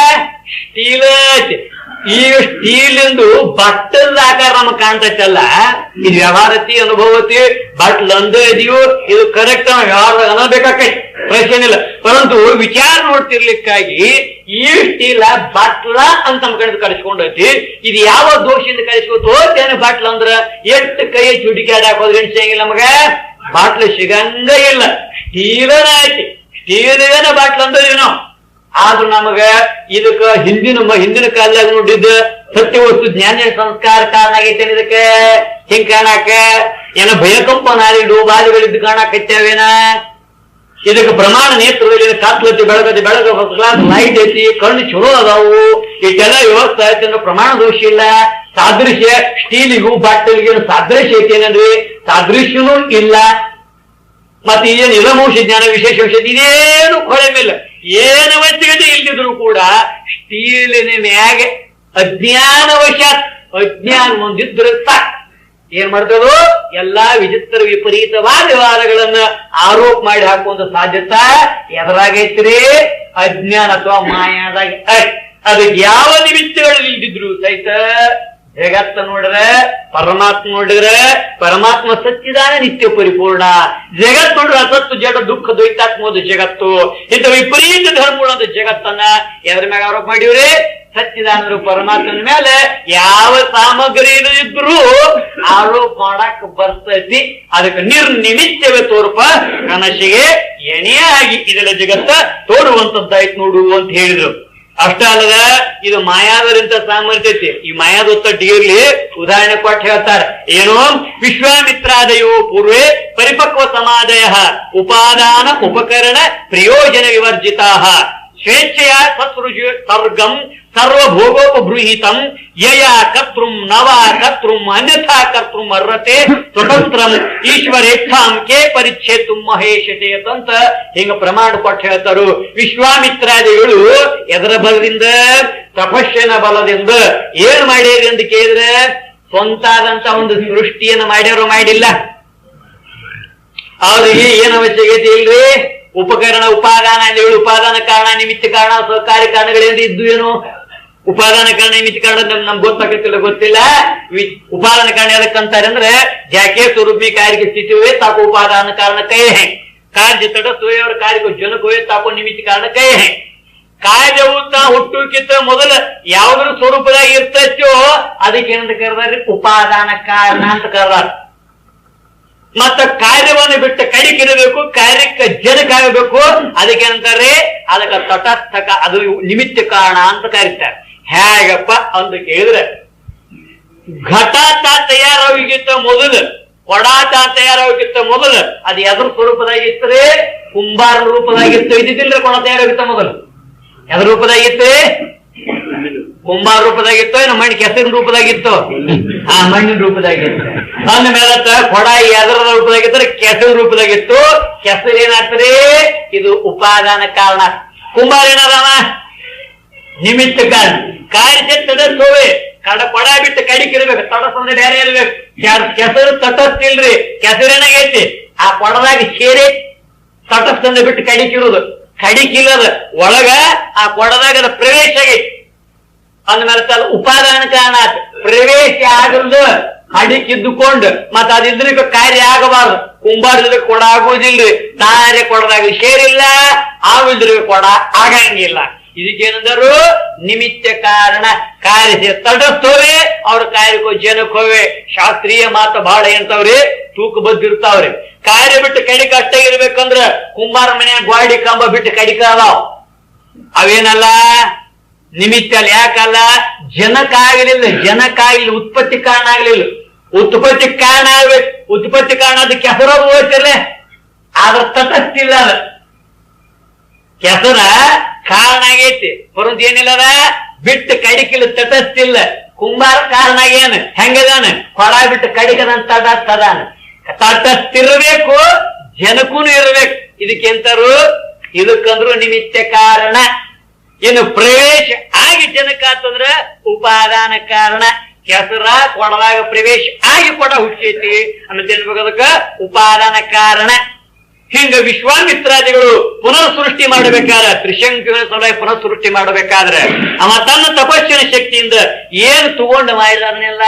Speaker 1: ಸ್ಟೀಲ್. ಈಗ ಸ್ಟೀಲ್ ಎಂದು ಬಟ್ಟದ ಆಕಾರ ನಮಗ್ ಕಾಣ್ತೈತಲ್ಲ, ಇದು ವ್ಯವಹಾರತಿ ಅನುಭವತಿ ಬಟ್ಲ್ ಅಂದ ಇದೀವು, ಇದು ಕರೆಕ್ಟ್ ವ್ಯವಹಾರದಾಗ ಅನ್ನಬೇಕಾಕೈತಿ, ಪ್ರಶ್ನೆ ಇಲ್ಲ. ಪರಂತು ವಿಚಾರ ನೋಡ್ತಿರ್ಲಿಕ್ಕಾಗಿ ಈ ಸ್ಟೀಲ ಬಾಟ್ಲ ಅಂತ ನಮ್ ಕಡೆ ಕಳಿಸ್ಕೊಂಡೈತಿ. ಇದು ಯಾವ ದೋಷದಿಂದ ಕಳಿಸ್ಕೊತೇನೆ ಬಾಟ್ಲ ಅಂದ್ರ ಎಷ್ಟು ಕೈ ಚುಡಿಕಾಡಿ ಹಾಕೋದು ಎಣಿಸಂಗಿಲ್ಲ ನಮಗ, ಬಾಟ್ಲು ಸಿಗಂಗ ಇಲ್ಲ. ಸ್ಟೀಲನ ಐತಿ, ಸ್ಟೀಲಿನ ಬಾಟ್ಲ ಅಂದ್ರಿ ನಾವು. ಆದ್ರೂ ನಮಗ ಇದಕ್ಕ ಹಿಂದಿನ ಕಾಲದಾಗ ನೋಡಿದ್ದ ಸತ್ಯ ವಸ್ತು ಜ್ಞಾನ ಸಂಸ್ಕಾರ ಕಾರಣ ಆಗೈತೇನ ಇದಕ್ಕೆ. ಹಿಂಗ್ ಕಾಣಾಕ ಏನ ಭಯಕಂಪನಾದಿಗಳು ಬಾಧೆಗಳಿದ್ದು ಕಾಣಕತ್ತೇವೇನ? ಇದಕ್ಕೆ ಪ್ರಮಾಣ ನೇತ್ರದಲ್ಲಿ ಕಾತ್ಲತಿ ಬೆಳಗತಿ ಬೆಳಗ ಕ್ಲಾಸ್ ಲೈಟ್ ಐತಿ, ಕಣ್ಣು ಚಲೋ ಅದಾವು, ಇಷ್ಟೆಲ್ಲ ವ್ಯವಸ್ಥೆ ಐತಿ ಅಂದ್ರೆ ಪ್ರಮಾಣ ದೋಷ ಇಲ್ಲ. ಸಾದೃಶ್ಯ ಸ್ಟೀಲಿಗೂ ಬಾಟಲ್ಗೆ ಸಾದೃಶ್ಯ ಐತಿ ಏನಂದ್ರಿ? ಸಾದೃಶ್ಯನೂ ಇಲ್ಲ. ಮತ್ತೆ ಏನು ಇಲಮೋಷ ಜ್ಞಾನ ವಿಶೇಷ ಔಷಧಿ ಇದೇನು ಕೊಳೆಮಿಲ್ಲ, ಏನು ಅವಶ್ಯಕತೆ ಇಲ್ದಿದ್ರು ಕೂಡ ಸ್ಟೀಲಿನ ಮ್ಯಾಗೆ ಅಜ್ಞಾನ ಹೊಂದಿದ್ರೆ ಸಾಕು. ಏನ್ ಮಾಡ್ತದೋ ಎಲ್ಲಾ ವಿಚಿತ್ರ ವಿಪರೀತವಾದ ವ್ಯವಹಾರಗಳನ್ನ ಆರೋಪ ಮಾಡಿ ಹಾಕುವಂತ ಸಾಧ್ಯತೆ ಎದುರಾಗೈತ್ರಿ ಅಜ್ಞಾನ ಅಥವಾ ಮಾಯಾದಾಗ. ಅದಕ್ಕೆ ಯಾವ ನಿಮಿತ್ತಗಳಲ್ಲಿ ಇಲ್ದಿದ್ರು ಸಹಿತ ಜಗತ್ತ ನೋಡ್ರೆ ಪರಮಾತ್ಮ ನೋಡಿದ್ರೆ ಪರಮಾತ್ಮ ಸಚ್ಚಿದಾನ ನಿತ್ಯ ಪರಿಪೂರ್ಣ. ಜಗತ್ ನೋಡ್ರೆ ಅಸತ್ತು ಜಡ ದುಃಖ ದ್ವೈತಾತ್ಮದ ಜಗತ್ತು. ಇಂಥ ವಿಪರೀತ ಧರ್ಮಗಳಂತ ಜಗತ್ತನ್ನ ಎದ್ರ ಮ್ಯಾಗ ಆರೋಪ ಮಾಡಿವ್ರಿ? ಸಚ್ಚಿದಾನರು ಪರಮಾತ್ಮನ ಮೇಲೆ ಯಾವ ಸಾಮಗ್ರಿ ಇದ್ರು ಆರೋಪ ಮಾಡಕ್ ಬರ್ತೈತಿ. ಅದಕ್ಕೆ ನಿರ್ನಿಮಿತ್ತವೇ ತೋರ್ಪ ಕನಸಿಗೆ ಎಣೆ ಆಗಿ ಇದೆಲ್ಲ ಜಗತ್ತ ತೋರುವಂತದ್ದಾಯ್ತು ನೋಡು ಅಂತ ಹೇಳಿದ್ರು. ಅಷ್ಟ ಅಲ್ಲದ ಇದು ಮಾಯಾದರಿಂದ ಸಾಮರ್ಥ್ಯ ಐತಿ. ಈ ಮಾಯಾದೊತ್ತಟ್ಟಿಗಿರ್ಲಿ ಉದಾಹರಣೆ ಕೊಟ್ಟು ಹೇಳ್ತಾರೆ. ಏನು? ವಿಶ್ವಾಮಿತ್ರಾದಯೋ ಪೂರ್ವೇ ಪರಿಪಕ್ವ ಸಮಾದಯ ಉಪಾದಾನ ಉಪಕರಣ ಪ್ರಯೋಜನ ವಿವರ್ಜಿತಾ ಸ್ವೇಚ್ಛೆಯ ಸತ್ಸೃಜು ಸರ್ಗಂ ಸರ್ವಭೋಗೋಪಬೃಹಿತಂ ಯಯ ಕರ್ತೃಂ ನವ ಕರ್ತೃಂ ಅನ್ಯಥಾ ಕರ್ತೃಂ ಅರ್ಹತೆ ಸ್ವತಂತ್ರಂ ಈಶ್ವರೇಚ್ಛಾಂ ಕೇ ಪರಿಚ್ಛೇತು ಮಹೇಶತೆ ಅಂತ ಹಿಂಗ ಪ್ರಮಾಣ ಕೊಟ್ಟು ಹೇಳ್ತಾರು. ವಿಶ್ವಾಮಿತ್ರಾದಿಗಳು ಎದರ ಬಲದಿಂದ? ತಪಸ್ಸಿನ ಬಲದಿಂದ. ಏನ್ ಮಾಡ್ಯಾರಿ ಅಂತ ಕೇಳಿದ್ರೆ ಸ್ವಂತ ಆದಂತ ಒಂದು ಸೃಷ್ಟಿಯನ್ನು ಮಾಡ್ಯಾರೋ ಮಾಡಿಲ್ಲ. ಅವ್ರಿಗೆ ಏನ್ ಅವಶ್ಯಕತೆ ಇಲ್ರಿ? ಉಪಕರಣ ಉಪಾದಾನ ಹೇಳಿ ಉಪಾದಾನ ಕಾರಣ ನಿಮಿತ್ತ ಕಾರಣ ಸಹಕಾರಿ ಕಾರಣಗಳೇನು ಇದ್ದು ಏನು? ಉಪಾದಾನ ಕಾರಣ ನಿಮಿತ್ತ ಕಾರಣ ನಮ್ಗೆ ಗೊತ್ತಾಗತ್ತಿಲ್ಲ, ಗೊತ್ತಿಲ್ಲ. ಉಪಾದಾನ ಕಾರಣ ಯಾಕಂತಾರೆ ಅಂದ್ರೆ ಜಾಕೆ ಸ್ವರೂಪಿ ಕಾರ್ಯಕ್ಕೆ ಸ್ಥಿತಿ ತಾಕು ಉಪಾದಾನ ಕಾರಣ ಕೈ ಹೇ ಕಾರ್ಯ ತಡ ಸೋಯವ್ರ ಕಾರ್ಯಕ್ಕೆ ಜನಕ್ಕೆ ತಾಕು ನಿಮಿತ್ತ ಕಾರಣ ಕೈ ಹೇ. ಕಾರ್ಯವು ತಾ ಹುಟ್ಟುಕ್ಕಿಂತ ಮೊದಲ ಯಾವ್ದ್ರ ಸ್ವರೂಪದಾಗ ಇರ್ತೈತೋ ಅದಕ್ಕೆ ಏನಂತ ಕರೆದಾರೆ? ಉಪಾದಾನ ಕಾರಣ ಅಂತ ಕರೆದಾರ. ಮತ್ತ ಕಾರ್ಯವನ್ನು ಬಿಟ್ಟ ಕಡಿಕಿರಬೇಕು, ಕಾರ್ಯಕ್ಕೆ ಜನಕ್ಕಾಗಬೇಕು, ಅದಕ್ಕೆ ಅಂತಾರೆ ಅದಕ್ಕೆ ತಟಸ್ಥಕ, ಅದು ನಿಮಿತ್ತ ಕಾರಣ ಅಂತ ಕರೀತಾರೆ. ಹೇಗಪ್ಪ ಅಂತ ಕೇಳಿದ್ರೆ ಘಟಾತ ತಯಾರಾಗಿತ್ತ ಮೊದಲು, ಕೊಡಾಟ ತಯಾರಾಗಿತ್ತ ಮೊದಲು ಅದು ಎದ್ರ ಸ್ವರೂಪದಾಗಿತ್ತರೆ? ಕುಂಬಾರನ ರೂಪದಾಗಿತ್ತು. ಇದ್ದಿದ್ದಿಲ್ರಿ ಕೊಡ ತಯಾರಾಗಿತ್ತ ಮೊದಲು ಎದ್ರ ರೂಪದಾಗಿತ್ತು? ಕುಂಬಾರ ರೂಪದಾಗಿತ್ತು, ಏನು ಮಣ್ಣು ಕೆಸರಿನ ರೂಪದಾಗಿತ್ತು? ಮಣ್ಣಿನ ರೂಪದಾಗಿತ್ತು. ಅಂದ ಮೇಲತ್ತ ಕೊಡ ಎದರ ರೂಪದಾಗಿತ್ತು? ಕೆಸರಿನ ರೂಪದಾಗಿತ್ತು. ಕೆಸರು ಏನಾಗ್ತದೆ? ಇದು ಉಪಾದಾನ ಕಾರಣ. ಕುಂಬಾರ ಏನದಾವ? ನಿಮಿತ್ತ ಕಾರಣ. ಕಾರ್ಯ ತಡಸ್ಸೋವೆ ಕೊಡ ಬಿಟ್ಟು ಕಡಿಕಿರ್ಬೇಕು. ತಡಸ್ಸಂದ್ರೆ ಬೇರೆ ಇರ್ಬೇಕು. ಕೆಸರು ತಟಸ್ತಿಲ್ರಿ. ಕೆಸರೇನಾಗೈತಿ? ಆ ಕೊಡದಾಗ ಸೇರಿ ತಟಸ್ಥಂದ ಬಿಟ್ಟು ಕಡಿಕಿರುವುದು. ಕಡಿಕಿಲ್ಲದ ಒಳಗ ಆ ಕೊಡದಾಗ ಅದ ಪ್ರವೇಶ ಆಗೈತಿ. ಅಂದ್ಮೇಲೆ ಉಪಾದಾನ ಕಾರಣ ಆತ. ಪ್ರವೇಶ ಆಗಲ್ದು ಕಡಿಕಿದ್ದುಕೊಂಡು ಮತ್ತ ಅದಿದ್ರೆ ಕಾರ್ಯ ಆಗಬಾರ್ದು. ಕುಂಬಾರದ್ರೆ ಕೊಡ ಆಗುವುದಿಲ್ರಿ. ತಾರೆ ಕೊಡದಾಗ ಸೇರಿಲ್ಲ, ಆವಿಲ್ದ್ರೆ ಕೊಡ ಆಗಂಗಿಲ್ಲ. ಇದಕ್ಕೇನಂದರು? ನಿಮಿತ್ತ ಕಾರಣ. ಕಾರ್ಯ ತಡಸ್ತವ್ರೆ, ಅವ್ರ ಕಾರ್ಯಕ್ಕೂ ಜನಕ್ಕೋವೆ. ಶಾಸ್ತ್ರೀಯ ಮಾತು ಬಹಳ ಎಂತವ್ರಿ, ತೂಕ ಬದ್ದಿರ್ತಾವ್ರಿ. ಕಾರ್ಯ ಬಿಟ್ಟು ಕಡಿಕ ಅಷ್ಟೇ ಇರ್ಬೇಕಂದ್ರ ಕುಂಬಾರ ಮನೆಯ ಗ್ವಾಡಿ ಕಂಬ ಬಿಟ್ಟು ಕಡಿಕ ಅದಾವ್. ಅವೇನಲ್ಲ ನಿಮಿತ್ತ ಅಲ್ಲ. ಯಾಕಲ್ಲ? ಜನಕ್ಕಾಗಲಿಲ್ಲ. ಜನಕ್ಕಾಗಲಿಲ್ಲ, ಉತ್ಪತ್ತಿ ಕಾರಣ ಆಗ್ಲಿಲ್ಲ. ಉತ್ಪತ್ತಿ ಕಾರಣ ಆಗ್ಬೇಕು. ಉತ್ಪತ್ತಿ ಕಾರಣ ಅದು ಕೆಸರೋದು ಹೋಗ್ತಿರ್ಲೆ, ಆದ್ರ ತಟಸ್ಥಿಲ್ಲ. ಅದ ಕೆಸರ ಕಾರಣ ಆಗೈತಿ, ಪರಂತ ಏನಿಲ್ಲದ ಬಿಟ್ಟು ಕಡಿಕಿಲ್ಲ, ತಟಸ್ಥಿಲ್ಲ. ಕುಂಬಾರ ಕಾರಣ ಏನು? ಹೆಂಗದಾನ? ಕೊಡ ಬಿಟ್ಟು ಕಡಿಕದಂತ ತಟಸ್ಥದಾನ. ತಟಸ್ಥಿರ್ಬೇಕು, ಜನಕ್ಕೂ ಇರ್ಬೇಕು. ಇದಕ್ಕೆಂತಾರು? ಇದಕ್ಕಂದ್ರು ನಿಮಿತ್ತ ಕಾರಣ. ಇನ್ನು ಪ್ರವೇಶ ಆಗಿ ಜನಕ್ಕಾತಂದ್ರ ಉಪಾದಾನ ಕಾರಣ. ಕೆಸರ ಕೊಡದಾಗ ಪ್ರವೇಶ ಆಗಿ ಕೊಡ ಹುಟ್ಟೈತಿ ಅನ್ನೋದು ಏನ್ಬೇಕದಕ್ಕ? ಉಪಾದಾನ ಕಾರಣ. ಹಿಂಗ ವಿಶ್ವಾಮಿತ್ರಾದಿಗಳು ಪುನಃ ಸೃಷ್ಟಿ ಮಾಡಬೇಕಾದ್ರೆ, ತ್ರಿಶಂಕುವಿನ ಸಲುವಾಗಿ ಪುನಃ ಸೃಷ್ಟಿ ಮಾಡಬೇಕಾದ್ರೆ ಅವ ತನ್ನ ತಪಸ್ಸಿನ ಶಕ್ತಿಯಿಂದ ಏನು ತಗೊಂಡು ಮಾಡಿದಾರನೆಲ್ಲ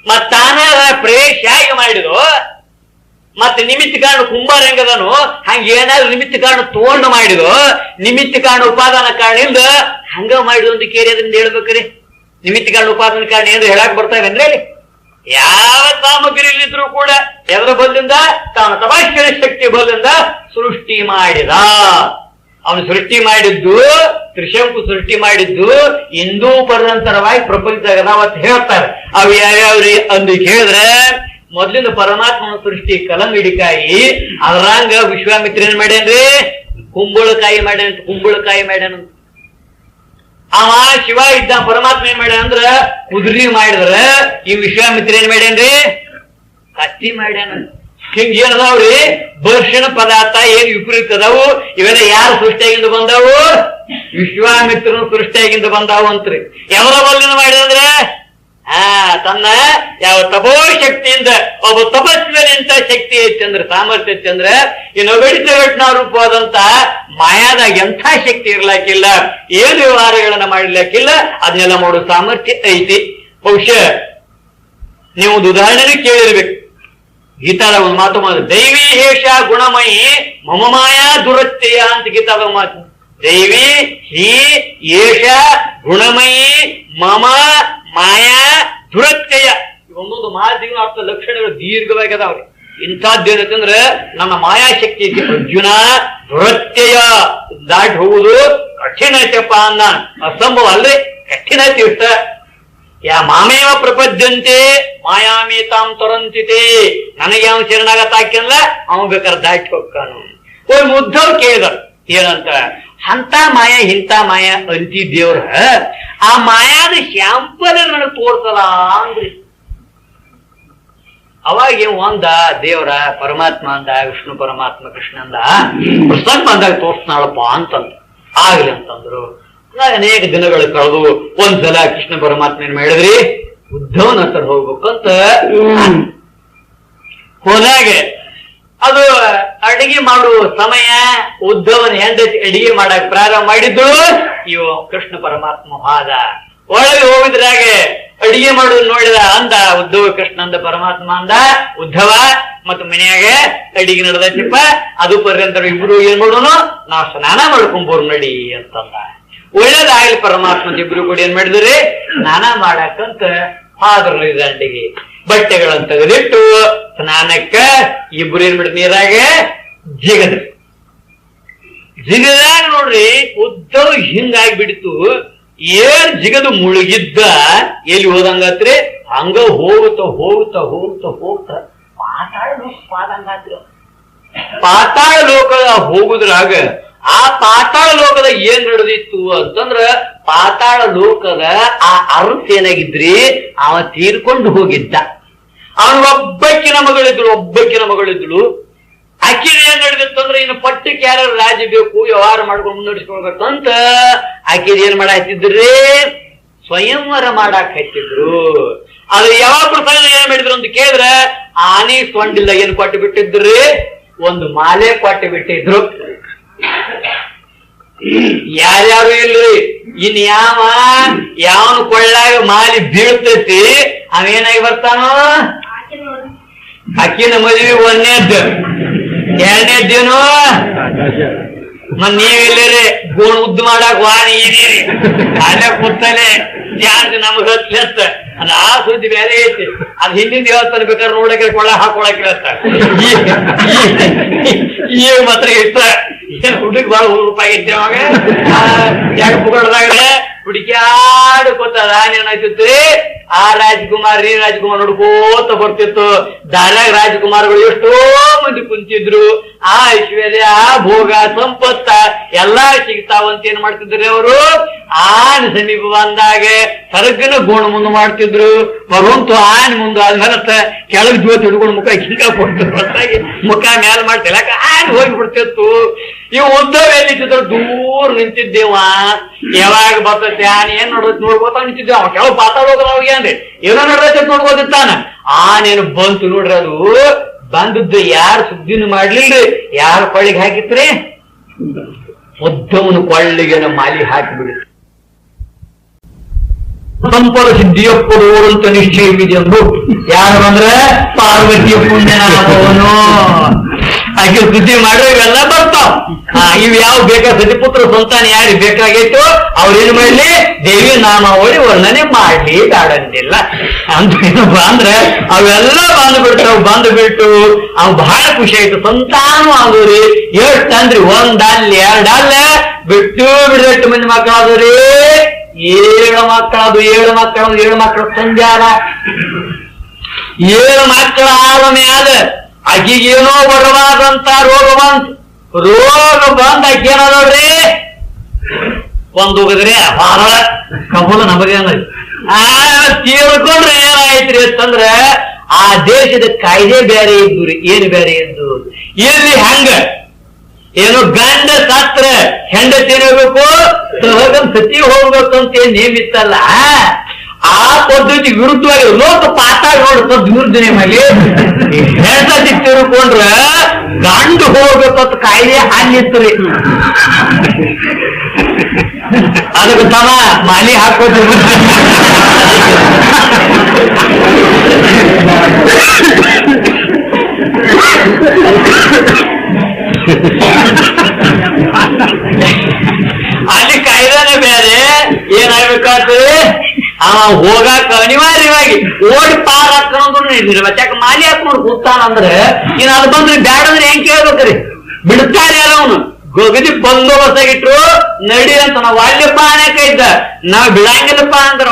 Speaker 1: ಮತ್ತ ತಾನ ಪ್ರವೇಶ ಆಗಿ ಮಾಡಿದ್ರು. ಮತ್ತೆ ನಿಮಿತ್ತ ಕಾರಣ ಕುಂಬಾರ ಹೆಂಗದನು ಹಂಗ ಏನಾದ್ರು ನಿಮಿತ್ತ ಕಾರಣ ತಗೊಂಡು ಮಾಡಿದ್ರು. ನಿಮಿತ್ತ ಕಾರಣ ಉಪಾದಾನ ಕಾರಣದಿಂದ ಹಂಗ ಮಾಡಿದ್ರು ಅಂತ ಕೇರಿ ಅದರಿಂದ ಹೇಳ್ಬೇಕ್ರಿ. ನಿಮಿತ್ತ ಕಾರಣ ಉಪಾದಾನ ಕಾರಣ ಏನ್ರ ಹೇಳಕ್ ಬರ್ತಾವೇನ್ರಿ? ಅಲ್ಲಿ ಯಾವ ಸಾಮಗ್ರಿ ಇಲ್ಲಿದ್ರು ಕೂಡ ಎದರ ಬಲ್ಲಿಂದ? ತಾನು ತಪಸ್ಸಿನ ಶಕ್ತಿ ಬಲ್ಲಿಂದ ಸೃಷ್ಟಿ ಮಾಡಿದ. ಅವನು ಸೃಷ್ಟಿ ಮಾಡಿದ್ದು, ತ್ರಿಶಂಕು ಸೃಷ್ಟಿ ಮಾಡಿದ್ದು ಇಂದೂ ಪರಂತರವಾಗಿ ಪ್ರಪಂಚದಾಗ ನಾವತ್ತು ಹೇಳ್ತಾರೆ. ಅವು ಯಾವ್ಯಾವ್ರಿ ಅಂದು ಹೇಳಿದ್ರೆ, ಮೊದ್ಲಿಂದ ಪರಮಾತ್ಮನ ಸೃಷ್ಟಿ ಕಲಂಗಡಿಕಾಯಿ. ಅದ್ರಂಗ ವಿಶ್ವಾಮಿತ್ರ ಏನ್ ಮಾಡ್ಯಾನ್ರಿ? ಕುಂಬಳಕಾಯಿ ಮಾಡ್ಯಾನಂತ. ಕುಂಬಳಕಾಯಿ ಮಾಡ್ಯಾನಂತ. ಅವ ಶಿವ ಇದ್ದ. ಪರಮಾತ್ಮ ಏನ್ ಮಾಡ್ಯಾನ ಅಂದ್ರ ಕುದುರಿ ಮಾಡಿದ್ರ, ಈ ವಿಶ್ವಾಮಿತ್ರ ಏನ್ ಮಾಡ್ಯಾನ್ರಿ? ಕತ್ತಿ ಮಾಡ್ಯಾನ. ಹಿಂಗ ಏನದಾವ್ರಿ? ಭರ್ಷಣ ಪದಾರ್ಥ ಏನ್ ವಿಪರೀತ ಅದಾವು, ಇವೆಲ್ಲ ಯಾರು ಸೃಷ್ಟಿಯಾಗಿಂದ ಬಂದಾವು? ವಿಶ್ವಾಮಿತ್ರನ ಸೃಷ್ಟಿಯಾಗಿಂದ ಬಂದಾವು ಅಂತ್ರಿ. ಯಾವ ಬಲ್ಲಿನ ಮಾಡಿದಂದ್ರ ತನ್ನ ಯಾವ ತಪೋ ಶಕ್ತಿಯಿಂದ ಒಬ್ಬ ತಪಸ್ವಿಯಲ್ಲಿ ಎಂತ ಶಕ್ತಿ ಐತಿ ಅಂದ್ರೆ, ಸಾಮರ್ಥ್ಯ ಐತಿ ಅಂದ್ರೆ, ಇನ್ನು ಗಡಿತ ಘಟನಾ ರೂಪವಾದಂತ ಮಾಯಾದಾಗ ಎಂಥ ಶಕ್ತಿ ಇರ್ಲಾಕಿಲ್ಲ, ಏನು ವ್ಯವಹಾರಗಳನ್ನ ಮಾಡಿರ್ಲಾಕಿಲ್ಲ, ಅದನ್ನೆಲ್ಲ ಮಾಡೋ ಸಾಮರ್ಥ್ಯ ಐತಿ. ಬಹುಶಃ ನೀವು ಒಂದು ಉದಾಹರಣೆ ಕೇಳಿರ್ಬೇಕು. ಗೀತಾದ ಒಂದು ಮಾತು ಮಾತು, ದೈವಿ ಹೇಷ ಗುಣಮಯಿ ಮಮ ಮಾಯಾ ದುರತ್ಯಯ ಅಂತ ಗೀತಾದ ಮಾತು. ದೈವಿ ಹಿ ಏಷ ಗುಣಮಯಿ ಮಮ ಮಾಯಾ ದುರತ್ಯಯ. ಒಂದೊಂದು ಮಾತಿನ ಅರ್ಥ ಲಕ್ಷಣಗಳು ದೀರ್ಘವಾಗಿ ಅದಾವ್ರಿ. ಇಂಥದ್ದೇನಂತಂದ್ರೆ ನಮ್ಮ ಮಾಯಾಶಕ್ತಿ ಐತಿ. ಅರ್ಜುನ ದುರತ್ಯಯ ದಾಟಿ ಹೋಗುದು ಕಠಿಣ ಐತಪ್ಪ ಅಂದ. ಅಸಂಭವ ಅಲ್ರಿ, ಕಠಿಣ ಐತಿ ಇಷ್ಟ. ಯಾ ಮಾಮೇವ ಪ್ರಪದ್ಯಂತೆ ಮಾಯಾಮೇತಾಂ ತೊರಂತಿತೆ. ನನಗೆ ಅವನು ಶರಣಾಗತಾಕಿಲ್ಲ, ಅವನು ಬೇಕಾದ್ರೆ ದಾಟಿ ಹೋಗ್ತಾನು. ಒಂದು ಉದ್ಧವ್ ಕೇಳಿದರು ಏನಂತ, ಅಂತ ಮಾಯ ಇಂಥ ಮಾಯ ಅಂತಿ ದೇವ್ರ, ಆ ಮಾಯಾದ ಶಾಂಪಲ್ ನನಗೆ ತೋರ್ಸಲ್ಲ ಅಂದ್ರಿ. ಅವಾಗ ಒಂದ ದೇವರ ಪರಮಾತ್ಮ ಅಂದ, ವಿಷ್ಣು ಪರಮಾತ್ಮ ಕೃಷ್ಣ ಅಂದ, ಪ್ರಸಂಗ ಬಂದಾಗ ತೋರ್ಸ್ನಾಳಪ್ಪ ಅಂತಂದ. ಆಗ್ಲಿ ಅಂತಂದ್ರು. ಅನೇಕ ದಿನಗಳು ಕಳೆದು ಒಂದ್ಸಲ ಕೃಷ್ಣ ಪರಮಾತ್ಮ ಏನ್ ಮಾಡಿದ್ರಿ, ಉದ್ಧವನ ಹತ್ರ ಹೋಗ್ಬೇಕಂತ ಹೋದಾಗ ಅದು ಅಡಿಗೆ ಮಾಡುವ ಸಮಯ. ಉದ್ಧವನ ಹೆಂಡತಿ ಅಡಿಗೆ ಮಾಡಕ್ ಪ್ರಾರಂಭ ಮಾಡಿದ್ರು. ಇವು ಕೃಷ್ಣ ಪರಮಾತ್ಮ ಹಾದ ಒಳಗೆ ಹೋಗಿದ್ರಾಗ ಅಡಿಗೆ ಮಾಡೋದು ನೋಡಿದ. ಅಂದ ಉದ್ಧವ ಕೃಷ್ಣ ಅಂದ, ಪರಮಾತ್ಮ ಅಂದ ಉದ್ಧವ ಮತ್ತ ಮನೆಯಾಗ ಅಡಿಗೆ ನಡೆದಪ್ಪ, ಅದು ಪರ್ಯಂತ ಇಬ್ರು ಏನ್ ಮಾಡೋನು, ನಾವು ಸ್ನಾನ ಮಾಡ್ಕೊಂಬೋರ್ ನಡಿ ಅಂತಂದ. ಒಳ್ಳೇದಾಗ್ಲಿ ಪರಮಾತ್ಮ ಇಬ್ರು ಕೂಡ ಏನ್ ಮಾಡಿದ್ರಿ, ಸ್ನಾನ ಮಾಡಕ್ಕಂತ ಹಾದ್ರಲ್ಲ ದಂಡಿಗೆ. ಬಟ್ಟೆಗಳನ್ನ ತೆಗೆದಿಟ್ಟು ಸ್ನಾನಕ್ಕ ಇಬ್ರು ಏನ್ ಮಾಡಿದ್ ನೀರಾಗ ಜಿಗದ್ರಿ. ಜಿಗದಾಗ ನೋಡ್ರಿ ಉದ್ಧವ್ ಹಿಂಗಾಗ್ಬಿಡ್ತು. ಏನ್ ಜಿಗದು ಮುಳುಗಿದ್ದ ಎಲ್ಲಿ ಹೋದಂಗಾತ್ರಿ, ಹಂಗ ಹೋಗುತ್ತ ಹೋಗುತ್ತ ಹೋಗುತ್ತ ಹೋಗ್ತ ಪಾತಾಳ ಲೋಕ ಪಾದಂಗಾತ್ರಿ. ಪಾತಾಳ ಲೋಕ ಹೋಗುದ್ರಾಗ ಆ ಪಾತಾಳ ಲೋಕದ ಏನ್ ನಡೆದಿತ್ತು ಅಂತಂದ್ರ ಪಾತಾಳ ಲೋಕದ ಆ ಅರ್ಥ ಏನಾಗಿದ್ರಿ, ಅವ ತೀರ್ಕೊಂಡು ಹೋಗಿದ್ದ. ಅವನ ಒಬ್ಬಕ್ಕಿನ ಮಗಳಿದ್ಳು. ಆಕಿನ ಏನ್ ನಡೆದಿತ್ತು ಅಂದ್ರೆ ಇನ್ನು ಪಟ್ಟಕ್ಕೆ ಯಾರು ರಾಜ ಬೇಕು, ವ್ಯವಹಾರ ಮಾಡ್ಕೊಂಡು ಮುನ್ನಡೆಸ್ಕೊಳ್ಬೇಕಂತ ಆಕಿನ ಏನ್ ಮಾಡಾಕ್ತಿದ್ರಿ, ಸ್ವಯಂವರ ಮಾಡಾಕ್ ಹಚ್ಚಿದ್ರು. ಅದು ಯಾವ ಪ್ರಸಂಗ ಏನ್ ಮಾಡಿದ್ರು ಅಂತ ಕೇಳಿದ್ರೆ, ಆನೆ ಸೊಂಡಿಲ್ಲ ಏನ್ ಕೊಟ್ಟು ಬಿಟ್ಟಿದ್ರಿ, ಒಂದು ಮಾಲೆ ಕೊಟ್ಟು ಬಿಟ್ಟಿದ್ರು. ಯಾರ್ಯಾರು ಇಲ್ರಿ, ಇನ್ ಯಾವನು ಕೊಳ್ಳಾಗ ಮಾಲಿ ಬೀಳ್ತೈತಿ ಅವೇನಾಗಿ ಬರ್ತಾನೋ, ಅಕ್ಕಿನ ಮದುವೆ ಒಂದನೇದ್ದು, ಎರಡನೇದ್ದೇನು ನೀವಿಲ್ಲರಿ ಗೋಣ ಉದ್ದು ಮಾಡಾಕ ವಾಣಿ ಇದೀರಿ, ಅಲ್ಲೇ ಕೂತಲೆ ಚಾರ್ಜ್ ನಮಗ್ ಹತ್ಲತ್ತ. ಅದ ಆ ಸುದ್ದಿ ಬೇರೆ ಐತಿ, ಅದ್ ಹಿಂದಿನ ದೇವಸ್ಥಾನ ಬೇಕಾದ್ರೆ ನೋಡಕ್ಕೆ ಕೊಳ್ಳ ಹಾಕೊಳಕ್ ಈಗ ಮಾತ್ರ ಇಷ್ಟ. ಏನ್ ಹುಡುಗ ಬಾಳ ₹100 ಐತಿ ಅವಾಗ, ಯಾಕೆ ಪುಗಡ್ದಾಗ್ರೆ ಹುಡುಕ್ಯಾಡು ಕೂತದ. ಏನಾಯ್ತಿತ್ತು, ಆ ರಾಜ್ಕುಮಾರ್ ಈ ರಾಜ್ಕುಮಾರ್ ನೋಡ್ಕೋತ ಬರ್ತಿತ್ತು. ದಾರ್ಯಾಗ ರಾಜ್ಕುಮಾರ್ಗಳು ಎಷ್ಟೋ ಮಂದಿ ಕುಂತಿದ್ರು. ಆ ಐಶ್ವರ್ಯ, ಭೋಗ, ಸಂಪತ್ತ ಎಲ್ಲಾ ಸಿಗ್ತಾವಂತ ಏನ್ ಮಾಡ್ತಿದ್ರಿ ಅವರು, ಆನೆ ಸಮೀಪ ಬಂದಾಗ ಸರ್ಗನ ಗೋಣ ಮುಂದೆ ಮಾಡ್ತಿದ್ರು. ಬರುವಂತು ಆನೆ ಮುಂದೆ ಆದ್ಮೇಲೆ ಕೆಳಗ್ ಜೋತಿ ಹಿಡ್ಕೊಂಡು ಮುಖ ಹಿಂಗ ಕೊಡ್ತಿದ್ರು, ಮುಖ ಮ್ಯಾಲ ಮಾಡ್ತಿಲ್ಲ, ಆನೆ ಹೋಗಿ ಬಿಡ್ತಿತ್ತು. ಇವು ಉದ್ದವ ಎಲ್ಲಿದ್ರು, ದೂರ ನಿಂತಿದ್ದೇವ. ಯಾವಾಗ ಬರ್ತೈತಿ ಆನೆ ಏನ್ ನೋಡ್ಕೋತ ನಿಂತಿದ್ದೇವ. ಅವ ಕೆಳಗ್ ಪಾತಾಳೋದ್ರ ಅವಾಗ ಏನ್ರಿ ಏನೋ ನೋಡ್ರೈತೆ ನೋಡ್ಕೋದಿತ್ತಾನ. ಆನೇನು ಬಂತು ನೋಡ್ರಿ, ಅದು ಬಂದದ್ದು ಯಾರು ಸುದ್ದಿನ ಮಾಡ್ಲಿಲ್ರಿ, ಯಾರು ಕೊಳ್ಳಿಗೆ ಹಾಕಿತ್ರಿ, ಉದ್ದವನು ಕೊಳ್ಳಿಗೆ ಮಾಲಿ ಹಾಕಿಬಿಡಿ. ಸಂಪದ ಸಿದ್ಧಿಯ ಕೊಡುವಂತ ನಿಶ್ಚಯವಿದೆ ಎಂದು ಯಾರು ಅಂದ್ರೆ ಪಾರ್ವತಿಯ ಪುಣ್ಯನಾಮವನು. ಆಕೆ ಸುದ್ದಿ ಮಾಡ್ರೆ ಇವೆಲ್ಲ ಬರ್ತಾವ. ಇವ್ ಯಾವ ಬೇಕಾ ಸತಿಪುತ್ರ ಸಂತಾನ ಯಾರಿಗೆ ಬೇಕಾಗಿತ್ತು ಅವ್ರೇನ್ ಮಾಡ್ಲಿ, ದೇವಿ ನಾಮಾವಳಿ ವರ್ಣನೆ ಮಾಡ್ಲಿ ಕಾಡಂತಿಲ್ಲ ಅಂತ ಏನಪ್ಪಾ ಅಂದ್ರೆ ಅವೆಲ್ಲ ಬಂದ್ಬಿಟ್ಟು ಅವ್ ಬಹಳ ಖುಷಿ ಆಯ್ತು. ಸಂತಾನ ಆಗೋರಿ ಎಷ್ಟು ಅಂದ್ರಿ, 1 ಅಲ್ಲಿ 2 ಅಲ್ಲ ಬಿಟ್ಟು ಬಿಡಟ್ಟು ಮಂದಿ ಮಕ್ಕಳಾದ್ರಿ, 7 ಮಕ್ಕಳು ಸಂಜಾರ. 7 ಮಕ್ಕಳ ಆದ ಮ್ಯಾಲ ಆಕಿಗೇನೋ ಬರವಾದಂತ ರೋಗ ಬಂದ ಆಕಿ ಏನ ನೋಡ್ರಿ ಒಂದ್ ಹೋಗದ್ರಿ ಬಾಳ ಕಬೋಲ ನಮಗೇನ ತೀರ್ಕೊಂಡ್ರೆ ಏನಾಯ್ತ್ರಿ ಅಂತಂದ್ರ ಆ ದೇಶದ ಕಾಯ್ದೆ ಬೇರೆ ಇದ್ದು. ಏನ್ ಬೇರೆ ಇದ್ದು, ಇಲ್ಲಿ ಹಂಗ ಏನು ಗಂಡ ಸತ್ರ ಹೆಂಡತಿ ಏನಾಗಬೇಕು, ಸತಿ ಹೋಗ್ಬೇಕು ಅಂತ ಏನ್ ನೇಮಿತ್ತಲ್ಲ, ಆ ಪದ್ಧತಿ ವಿರುದ್ಧವಾಗಿ ಲೋಕ ಪಾತಾಳ ನೋಡ್ತ ವಿರುದ್ಧನೆ ಮಾಡಿ ಹೆಂಡತಿ ತಿಳ್ಕೊಂಡ್ರ ಗಂಡು ಹೋಗ್ಬೇಕಂತ ಕಾಯ್ದೆ ಅಲ್ಲಿತ್ರಿ. ಅದಕ್ಕೆ ತಮ್ಮ ಮಾಲಿ ಹಾಕೋದು ಅಲ್ಲಿ ಕಾಯ್ದಾನೆ ಬೇರೆ. ಏನಾಗ್ಬೇಕಾಗ್ತದೆ, ಹೋಗಾಕ ಅನಿವಾರ್ಯವಾಗಿ ಓಡಿ ಪಾರ್ ಹಾಕೊಂಡು ಯಾಕೆ ಮಾಲಿ ಹಾಕೊಂಡು ಕೂತಾನಂದ್ರೆ ಇನ್ ಅದು ಬಂದ್ರೆ ಬ್ಯಾಡಂದ್ರೆ ಹೆಂಗ್ ಕೇಳ್ಬೇಕ್ರಿ, ಬಿಡ್ತಾರೆ ಯಾರ ಅವನು ಗದಿ ಬಂದೋಬಸ್ತಾಗಿಟ್ರು ನಡಿ ಅಂತ. ನಾವ್ ವಾಲ್ಯಪ್ಪ ಅನೇಕ ಇದ್ದ, ನಾವ್ ಬಿಡಂಗಿಲ್ಲಪ್ಪ ಅಂದ್ರ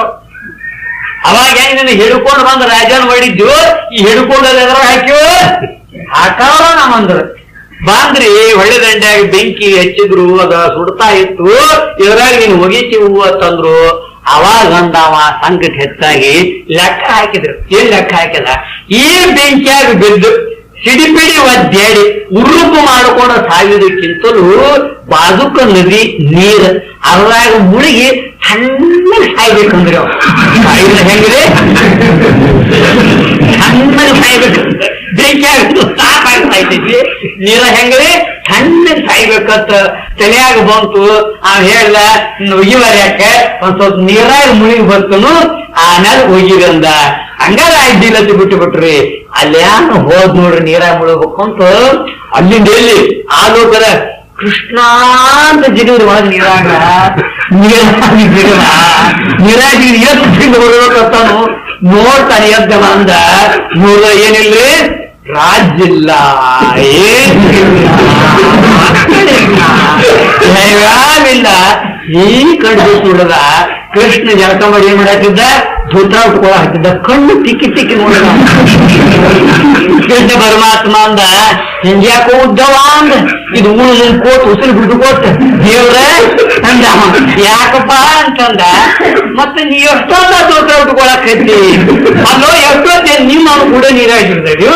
Speaker 1: ಅವಾಗ ಹೆಂಗ್ ನಿನ್ನ ಹಿಡ್ಕೊಂಡು ಬಂದ ರಾಜನ ಹೊಡಿದ್ದು, ಈ ಹಿಡ್ಕೊಂಡಲ್ಲ ಹಾಕಿವು ಹಾಕಾವ ನಮ್ಮಂದ್ರ ಬಂದ್ರಿ. ಹೊಳ್ಳೆ ದಂಡ್ಯಾಗಿ ಬೆಂಕಿ ಹಚ್ಚಿದ್ರು, ಅದ ಸುಡ್ತಾ ಇತ್ತು, ಇದ್ರಾಗ ನೀನು ಒಗಿತೀವು ಅಂತಂದ್ರು. ಅವಾಗ ಅಂದವ ಸಂಕಟ ಹೆಚ್ಚಾಗಿ ಲೆಕ್ಕ ಹಾಕಿದ್ರು. ಏನ್ ಲೆಕ್ಕ ಹಾಕಿದ, ಈ ಬೆಂಕಿಯಾಗ ಬಿದ್ದು ಸಿಡಿಪಿಡಿ ಒದ್ದಾಡಿ ಉರುಪು ಮಾಡಿಕೊಂಡು ಸಾಯುವುದಕ್ಕಿಂತಲೂ ಬಾಜುಕ ನದಿ ನೀರ್ ಅದ್ರಾಗ ಮುಳುಗಿ ಸಣ್ಣಗೆ ಸಾಯ್ಬೇಕಂದ್ರೆ ಸಾಯಿದ್ರೆ ಹೆಂಗ್ರಿ, ಸಣ್ಣಗೆ ಸಾಯ್ಬೇಕು. ಬೆಂಕಿಯಾಗ ಸಾಕಾಗಿ ಸಾಯ್ತೈತಿ, ನೀರ ಹೆಂಗ್ರಿ ಸಣ್ಣಗೆ ಸಾಯ್ಬೇಕಂತ ತಲೆಯಾಗ ಬಂತು. ಹೇಳ್ದ ಒಗಿವಾರ ಯಾಕೆ ಒಂದ್ ಸ್ವಲ್ಪ ನೀರಾಗ ಮುಳುಗಿ ಬರ್ತನು, ಆಮೇಲೆ ಒಗಿಗಂದ. ಹಂಗಾರ ಅಡ್ಡಿಲ್ಲ ಬಿಟ್ಟು ಬಿಟ್ರಿ. ಅಲ್ಲೇನು ಹೋದ್ ನೋಡ್ರಿ ನೀರಾಗ ಮುಳುಗಬೇಕು ಅಂತ. ಅಲ್ಲಿಂದ ಎಲ್ಲಿ ಆ ಲೋಕದ ಕೃಷ್ಣ ಅಂತ ಜಿಗಿದ್ರು ಒಳಗ ನೀರಾಗ ನೀರಾಗ ಎಷ್ಟು ಹೊರಬೇಕಂತಾನು ನೋಡ್ತಾನೆ. ಎದ್ದ ಅಂದ ನೋಡ ಏನಿಲ್ರಿ, ರಾಜ್ಯ ಇಲ್ಲ, ಏನಿಲ್ಲ. ಈ ಕಡೆ ನೋಡದ ಕೃಷ್ಣ ಜಳಕ ಮಾಡಿ ಏನ್ ಮಾಡಾಕಿದ್ದ, ಧೂತ ಉಟ್ಕೊಳ ಹಾಕಿದ್ದ ಕಣ್ಣು ತಿಕ್ಕಿ ತಿಕ್ಕಿ ನೋಡಿದ ಕೃಷ್ಣ ಪರಮಾತ್ಮ ಅಂದ ಹಿಂಗ್ಯಾಕೋ ಉದ್ದವ ಅಂದ ಇದು ಉಳಿದ ಕೋಟ್ ಉಸಿರು ಬಿಟ್ಟು ಕೊಟ್ಟು ದೇವ್ರ ಅಂದ ಯಾಕಪ್ಪ ಅಂತಂದ ಮತ್ತೆ ನೀ ಎಷ್ಟೊಂದ ಧೂತ ಉಟ್ಕೊಳಕ್ ಹತ್ತಿ ಅಲ್ಲೋ ಎಷ್ಟೊತ್ತೇ ನಿಮ್ಮ ಅವ್ನು ಕೂಡ ನೀರಾಗಿರ್ತೀವಿ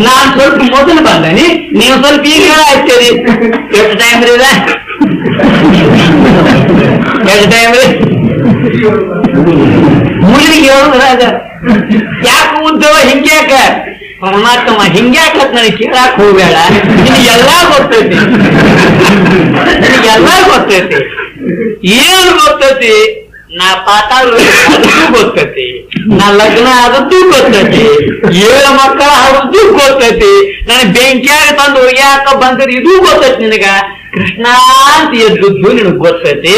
Speaker 1: ನಾನ್ ಸ್ವಲ್ಪ ಮೊದಲು ಬಂದನಿ ನೀವು ಸ್ವಲ್ಪ ಈಗ ಹೇಳಾಯ್ತೀರಿ ಎಷ್ಟು ಟೈಮ್ ರೀ ಎಷ್ಟು ಟೈಮ್ ರೀ ಮುಳಿಗೆ ಹೇಳುದ್ರಾಗ ಯಾಕೆ ಉದ್ದವ ಹಿಂಗ್ಯಾಕ ಪರಮಾತ್ಮ ಹಿಂಗ್ಯಾಕತ್ ನನಗೆ ಕೇಳಾಕ್ ಹೋಗ್ಬೇಡ ನಿನಗೆಲ್ಲಾ ಗೊತ್ತೈತಿ ನಿನಗೆಲ್ಲಾ ಗೊತ್ತೈತಿ ಏನು ಗೊತ್ತೈತಿ ನಾ ಪಾತಾಳ ಅದಕ್ಕೂ ಗೊತ್ತೈತಿ ನಾ ಲಗ್ನ ಆದದ್ದು ಗೊತ್ತೈತಿ 7 ಮಕ್ಕಳ ಆದದ್ದು ಗೊತ್ತೈತಿ ನನಗೆ ಬೆಂಕಿಯಾಗ ತಂದು ಒಯ್ಯಾಕ ಬಂದ್ರೆ ಇದು ಗೊತ್ತೈತಿ ನಿನಗ ಕೃಷ್ಣ ಅಂತ ಎದ್ದುದ್ದು ನಿನಗ್ ಗೊತ್ತೈತಿ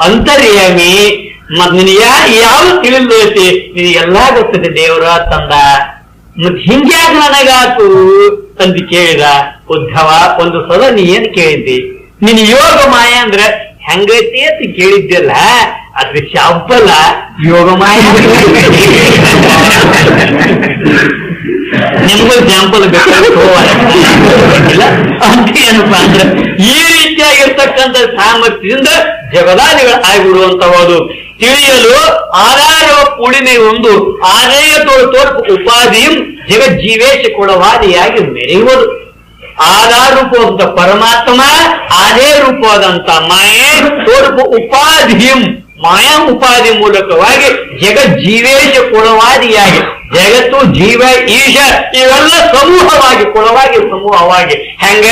Speaker 1: ಅಂತರ್ಯಾಮಿ ಮತ್ ನಿನಗ ಯಾವ ತಿಳಿದೈತಿ ನಿನಗೆಲ್ಲಾ ಗೊತ್ತೈತಿ ದೇವ್ರ ತಂದ ಮತ್ ಹಿಂಗ್ಯಾಕ ನನಗಾತು ಅಂತ ಕೇಳಿದ ಉದ್ಧವ ಒಂದು ಸಲ ನೀ ಏನ್ ಕೇಳಿದ್ದಿ ನಿನ್ ಯೋಗ ಮಾಯ ಅಂದ್ರ ಹೆಂಗೈತಿ ಅಂತ ಕೇಳಿದ್ದಿಲ್ಲ ಅದ್ರ ಶಾಪಲ್ಲ ಯೋಗ ಮಾಯ ನಿಮ್ಗೂ ಶಾಂಪಲ್ ಬೇಕಾಗಿಲ್ಲ ಅಂತ ಏನಪ್ಪಾ ಅಂದ್ರೆ ಈ ರೀತಿಯಾಗಿರ್ತಕ್ಕಂಥ ಸಾಮರ್ಥ್ಯದಿಂದ ಜಗದಾದಿಗಳು ಆಗಿಬಿಡುವಂತವಾದು ತಿಳಿಯಲು ಆಧಾರವ ಪೂಡಿಮೆ ಒಂದು ಆದಾಯ ತೋರ್ಪು ಉಪಾಧಿಯು ಜಗಜ್ಜೀವೇಶ ಕೊಡವಾದಿಯಾಗಿ ಮೆರೆಯುವುದು ಆಧಾರ ರೂಪವಾದಂತ ಪರಮಾತ್ಮ ಅದೇ ರೂಪವಾದಂತ ಮಾಯೆ ತೋರ್ಪು ಉಪಾಧಿಯಂ ಮಾಯಾ ಉಪಾಧಿ ಮೂಲಕವಾಗಿ ಜಗಜ್ಜೀವೇಶ ಕೊಳವಾದಿಯಾಗಿ ಜಗತ್ತು ಜೀವ ಈಶ ಇವೆಲ್ಲ ಸಮೂಹವಾಗಿ ಕೊಳವಾಗಿ ಸಮೂಹವಾಗಿ ಹೆಂಗ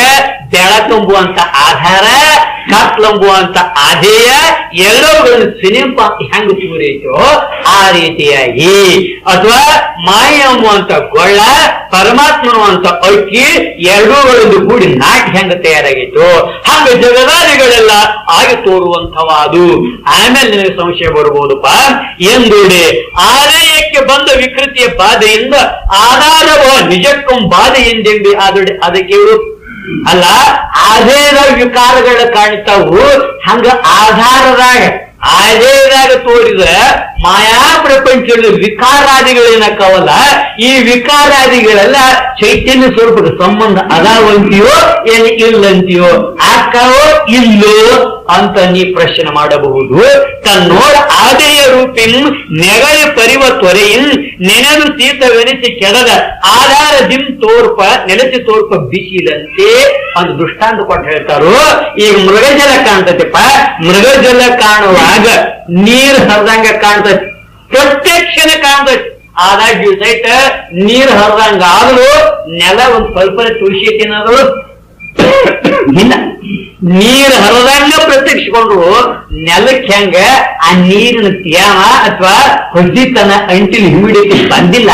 Speaker 1: ಬೆಳಕಂಬುವಂತ ಆಧಾರ ಕತ್ಲಂಬುವಂತ ಆಧೇಯ ಎಲ್ಲವುಗಳನ್ನು ಸಿನಿಂಪ ಹೆಂಗ ಪೂರೈತೋ ಆ ರೀತಿಯಾಗಿ ಅಥವಾ ಮಾಯ ಎಂಬುವಂತ ಗೊಳ್ಳ ಪರಮಾತ್ಮನುವಂತ ಅಕ್ಕಿ ಎರಡೂಗಳಿಂದ ಕೂಡಿ ನಾಟಿ ಹೆಂಗ ತಯಾರಾಗಿತ್ತು ಹಂಗ ಜಗದಾದಿಗಳೆಲ್ಲ ಆಗಿ ತೋರುವಂತವಾದು ಆಮೇಲೆ ನಿನಗೆ ಸಂಶಯ ಬರ್ಬೋದಪ್ಪ ಎಂದೂಡೆ ಆದಾಯಕ್ಕೆ ಬಂದ ವಿಕೃತಿಯ ಬಾಧೆಯಿಂದ ಆಧಾರವ ನಿಜಕ್ಕೂ ಬಾಧೆ ಎಂದೆಂಬಿ ಆದೊಡೆ ಅದಕ್ಕೆ ಅಲ್ಲ ಆದೇದಾಗ ವಿಕಾರಗಳು ಕಾಣ್ತಾವು ಹಂಗ ಆಧಾರದಾಗ ತೋರಿದ ಮಾಯಾ ಪ್ರಪಂಚದ ವಿಕಾರಾದಿಗಳೇನಕ್ಕವಲ್ಲ ಈ ವಿಕಾರಾದಿಗಳೆಲ್ಲ ಚೈತನ್ಯ ಸ್ವರೂಪದ ಸಂಬಂಧ ಅದಾವಂತೀಯೋ ಏನು ಇಲ್ಲಂತೀಯೋ ಆಕ್ಕವೋ ಇಲ್ಲೋ ಅಂತ ನೀ ಪ್ರಶ್ನೆ ಮಾಡಬಹುದು ತನ್ನೋಡ ಆದೆಯ ರೂಪಿನ್ ನೆಗಳಿ ಪರಿವ ತೊರೆಯಿನ್ ನೆನೆದು ತೀರ್ಥವೆನಿಸಿ ಕೆಡದ ಆಧಾರದಿಂ ತೋರ್ಪ ನೆಲೆಸಿ ತೋರ್ಪ ಬಿಸಿದಂತೆ ಅಂತ ದೃಷ್ಟಾಂತ ಕೊಟ್ಟು ಹೇಳ್ತಾರೋ ಈಗ ಮೃಗಜಲ ಕಾಣ್ತೈತಿಪ್ಪ ಮೃಗಜಲ ಕಾಣುವಾಗ ನೀರ್ ಹರಿದಂಗ ಕಾಣ್ತೈತಿ ಪ್ರತ್ಯಕ್ಷನ ಕಾಣ್ತೈತಿ ಆದಾಗ್ಯೂ ಸಹಿತ ನೀರ್ ಹರಿದಂಗ ಆದ್ರೂ ನೆಲ ಒಂದ್ ಸ್ವಲ್ಪ ತುಳಿಸೇತಿನಾದ್ರು ಇಲ್ಲ ನೀರ್ ಹರಿದಂಗ ಪ್ರತ್ಯಕ್ಷಕೊಂಡ್ರು ನೆಲಕ್ಕೆ ಹೆಂಗ ಆ ನೀರಿನ ತ್ಯಾಮ ಅಥವಾ ಹೊದ್ದಿತನ ಅಂಟಿನ ಹ್ಯೂಮಿಡಿಟಿ ಬಂದಿಲ್ಲ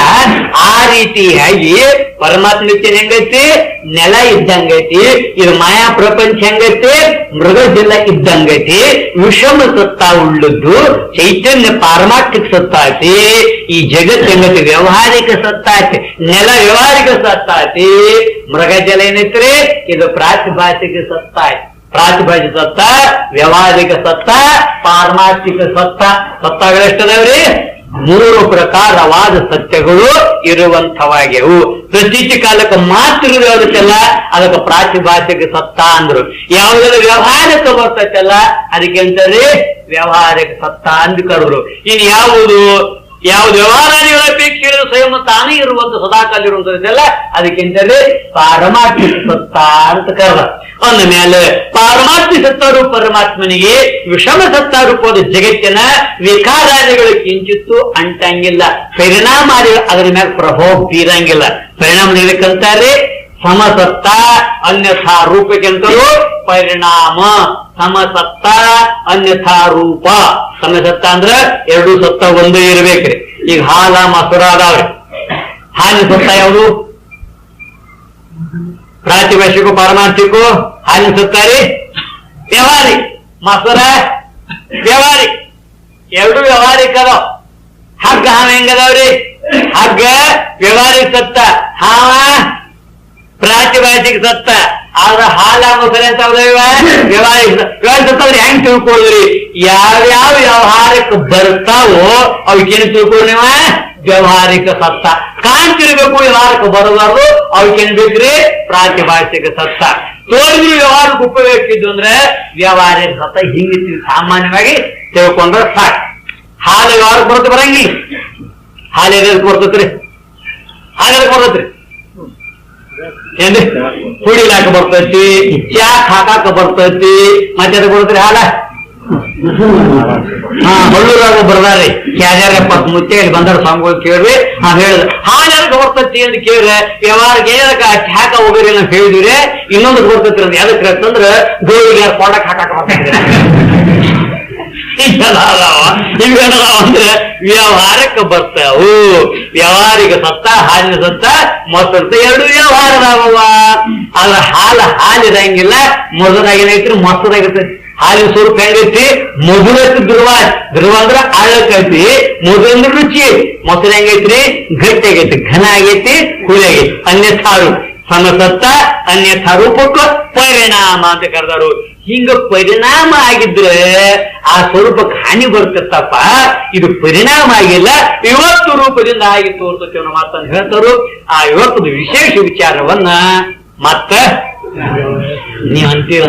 Speaker 1: ಆ ರೀತಿಯಾಗಿ ಪರಮಾತ್ಮಕ್ಕೆ ಹೆಂಗೈತಿ ನೆಲ ಇದ್ದಂಗೈತಿ ಇದು ಮಾಯಾ ಪ್ರಪಂಚ ಹೆಂಗೈತಿ ಮೃಗಜಲ ಇದ್ದಂಗೈತಿ ವಿಷಮ ಸತ್ತ ಉಳ್ಳದ್ದು ಚೈತನ್ಯ ಪಾರಮಾರ್ಥಿಕ ಸತ್ತಾತಿ ಈ ಜಗತ್ ಹೆಂಗತಿ ವ್ಯವಹಾರಿಕ ಸತ್ತಾತಿ ನೆಲ ವ್ಯವಹಾರಿಕ ಸತ್ತಾತಿ ಮೃಗಜಲ ಏನೈತ್ರಿ ಇದು ಪ್ರಾತಿಭಾಷಿಕ ಸತ್ತಾಯ್ತು ಪ್ರಾತಿಭಾಷಿಕ ಸತ್ತ ವ್ಯವಹಾರಿಕ ಸತ್ತ ಪಾರಮಾರ್ಥಿಕ ಸತ್ತ ಸತ್ತಗಳೆಷ್ಟದವ್ರಿ 3 ಪ್ರಕಾರವಾದ ಸತ್ಯಗಳು ಇರುವಂತವಾಗ್ಯವು ಪ್ರತೀಚ ಕಾಲಕ್ಕೆ ಮಾತ್ರ ಇರೋದಕ್ಕೆಲ್ಲ ಅದಕ್ಕೆ ಪ್ರಾತಿಭಾಷಿಕ ಸತ್ತ ಅಂದ್ರು ಯಾವ್ದಾದ್ರು ವ್ಯವಹಾರಿಕ ಬರ್ತೈತಲ್ಲ ಅದಕ್ಕೆ ಅಂತಾರೆ ವ್ಯವಹಾರಿಕ ಸತ್ತ ಅಂದು ಕರೆದ್ರು ಇನ್ನು ಯಾವ್ದು ವ್ಯವಹಾರಾದಿಗಳ ಅಪೇಕ್ಷೆ ಸ್ವಯಂ ತಾನೇ ಇರುವಂತ ಸದಾಕಾಲ ಇರುವಂತದ್ದೆಲ್ಲ ಅದಕ್ಕಿಂತಲೇ ಪಾರಮಾರ್ಥಿಕ ಸತ್ತ ಅಂತ ಕರೆದ ಅಂದ ಮೇಲೆ ಪಾರಮಾರ್ಥಿಕ ಸತ್ತಾರು ಪರಮಾತ್ಮನಿಗೆ ವಿಷಮ ಸತ್ತಾರೂಪದ ಜಗತ್ತಿನ ವಿಕಾರಾದಿಗಳು ಕಿಂಚಿತ್ತು ಅಂಟಂಗಿಲ್ಲ ಪರಿಣಾಮಾದಿಗಳು ಅದರ ಮೇಲೆ ಪ್ರಭಾವ ಬೀರಂಗಿಲ್ಲ ಪರಿಣಾಮ ನೀಡಕ್ಕಂತಾರೆ ಸಮಸತ್ತ ಅನ್ಯಥಾ ರೂಪಕ್ಕೆಂತಲೂ ಪರಿಣಾಮ ಸಮಸತ್ತ ಅನ್ಯಥಾ ರೂಪ ಸಮಸತ್ತ ಅಂದ್ರ 2 ಸತ್ತ ಒಂದೇ ಇರ್ಬೇಕ್ರಿ ಈಗ ಹಾಲ ಮೊಸರ ಅದಾವ್ರಿ ಹಾಲಿನ ಸತ್ತ ಯಾವುದು ಪ್ರಾತಿಭಾಷಿಕ ಪಾರಮಾರ್ಥಿಕೋ ಹಾಲಿನ ಸತ್ತ ರೀ ವ್ಯವಹಾರಿಕ ಮೊಸರ ವ್ಯವಹಾರಿಕ 2 ವ್ಯವಹಾರಿಕ ಅದಾವ ಹಗ್ಗ ಹಾವ ಹೆಂಗದಾವ್ರಿ ಹಗ್ಗ ವ್ಯವಹಾರಿಕ ಸತ್ತ ಹಾವ ಪ್ರಾತಿಭಾಷಿಕ ಸತ್ತ ಆದ್ರ ಹಾಲ ಮೊಸರೆ ಅಂತ ವ್ಯವಹಾರ ಹೆಂಗ್ ತಿಳ್ಕೊಳ್ರಿ? ಯಾವ್ಯಾವ ವ್ಯವಹಾರಕ್ಕೆ ಬರ್ತಾವೋ ಅವಕ್ಕೇನು ತಿಳ್ಕೊಳ್ಳಿ ನೀವ? ವ್ಯವಹಾರಿಕ ಸತ್ತ. ಕಾಣ್ತಿರ್ಬೇಕು ವ್ಯವಹಾರಕ್ಕೆ ಬರಬಾರ್ದು, ಅವಕ್ಕೇನ್ ಬೇಕ್ರಿ? ಪ್ರಾತಿಭಾಷಿಕ ಸತ್ತ. ತೋರಿದ್ರು ವ್ಯವಹಾರಕ್ಕೆ ಉಪಯೋಗಿಸಿದ್ದು ಅಂದ್ರೆ ವ್ಯವಹಾರಿಕ ಸತ್ತ. ಹಿಂಗೆ ಸಾಮಾನ್ಯವಾಗಿ ತಿಳ್ಕೊಂಡ್ರೆ ಸಾಕು. ಹಾಲು ವ್ಯವಹಾರಕ್ಕೆ ಬರುತ್ತೆ ಬರಂಗಿಲ್ಲ. ಹಾಲು ಎದಕ್ಕೆ ಬರ್ತೈತ್ರಿ? ಹಾಲು ಬರ್ತೈತ್ರಿ ಏನ್ರಿ? ಕುಡಿಲಾಕ ಬರ್ತೈತಿ, ಚಾಕ್ ಹಾಕಾಕ ಬರ್ತೈತಿ, ಮತ್ತೆ ಅದಕ್ಕೆ ಬರ್ತೈತಿ ಹಾಲ. ಬಳ್ಳೂರಾಗ ಬರ್ದಾರಿ ಕ್ಯಾಜಾರ 70 ಮುಚ್ಚೆಯಲ್ಲಿ ಬಂದಾರ ಸ್ವಾಮಿಗಳು ಕೇಳ್ರಿ. ಹೇಳಿದ್ರು ಹಾಲು ಎದಕ್ಕೆ ಬರ್ತೈತಿ ಅಂತ ಕೇಳ್ರೆ ವ್ಯವಹಾರಕ್ಕೆ ಏನಕ್ಕ ಹಾಕ ಹೋಗಿರಿ ನಾವು ಹೇಳಿದಿವ್ರಿ. ಇನ್ನೊಂದು ಬರ್ತೈತಿ ಅಂತ ಎದಕ್ಕೆ ಅಂತಂದ್ರೆ ಗೋಳಿಗೆ ಯಾರು ಕೊಡಕ್ ಹಾಕಾಕ ಬರ್ತೈತಿ. ಅಂದ್ರೆ ವ್ಯವಹಾರಕ್ಕೆ ಬರ್ತಾವು. ವ್ಯವಹಾರಿಕ ಸತ್ತ, ಹಾಲಿನ ಸತ್ತ, ಮೊಸರು ಎರಡು ವ್ಯವಹಾರದಾವ. ಅದ್ರ ಹಾಲಿರಂಗಿಲ್ಲ. ಮೊಸರಾಗೇನೈತ್ರಿ? ಮೊಸರಾಗಿರ್ತೈತಿ. ಹಾಲಿನ ಸ್ವರೂಪ ಹೆಂಗೈತಿ? ಮಧುರೈತಿ. ಧ್ರುವ ಅಂದ್ರೆ ಆಳಕ್ಕೈತಿ. ಮಧುರ ಅಂದ್ರೆ ರುಚಿ. ಮೊಸರು ಹೆಂಗೈತ್ರಿ? ಗಟ್ಟಿ ಆಗೈತಿ, ಘನ ಆಗೈತಿ, ಹುಳಿ ಆಗೈತಿ. ಅನ್ಯಥಾರು ಸಮಸತ್ತ ಅನ್ಯಥಾ ರೂಪಕ್ಕೆ ಪರಿಣಾಮ ಅಂತ ಕರೆದಾರು. ಹಿಂಗ ಪರಿಣಾಮ ಆಗಿದ್ರೆ ಆ ಸ್ವರೂಪಕ್ಕೆ ಹಾನಿ ಬರ್ತತ್ತಪ್ಪ. ಇದು ಪರಿಣಾಮ ಆಗಿಲ್ಲ, ಇವತ್ತು ರೂಪದಿಂದ ಆಗಿ ತೋರ್ತತಿ ಅನ್ನೋ ಮಾತನ್ನು ಹೇಳ್ತಾರು. ಆ ಇವತ್ತದ ವಿಶೇಷ ವಿಚಾರವನ್ನ ಮತ್ತ ನೀವ್ ಅಂತೀರ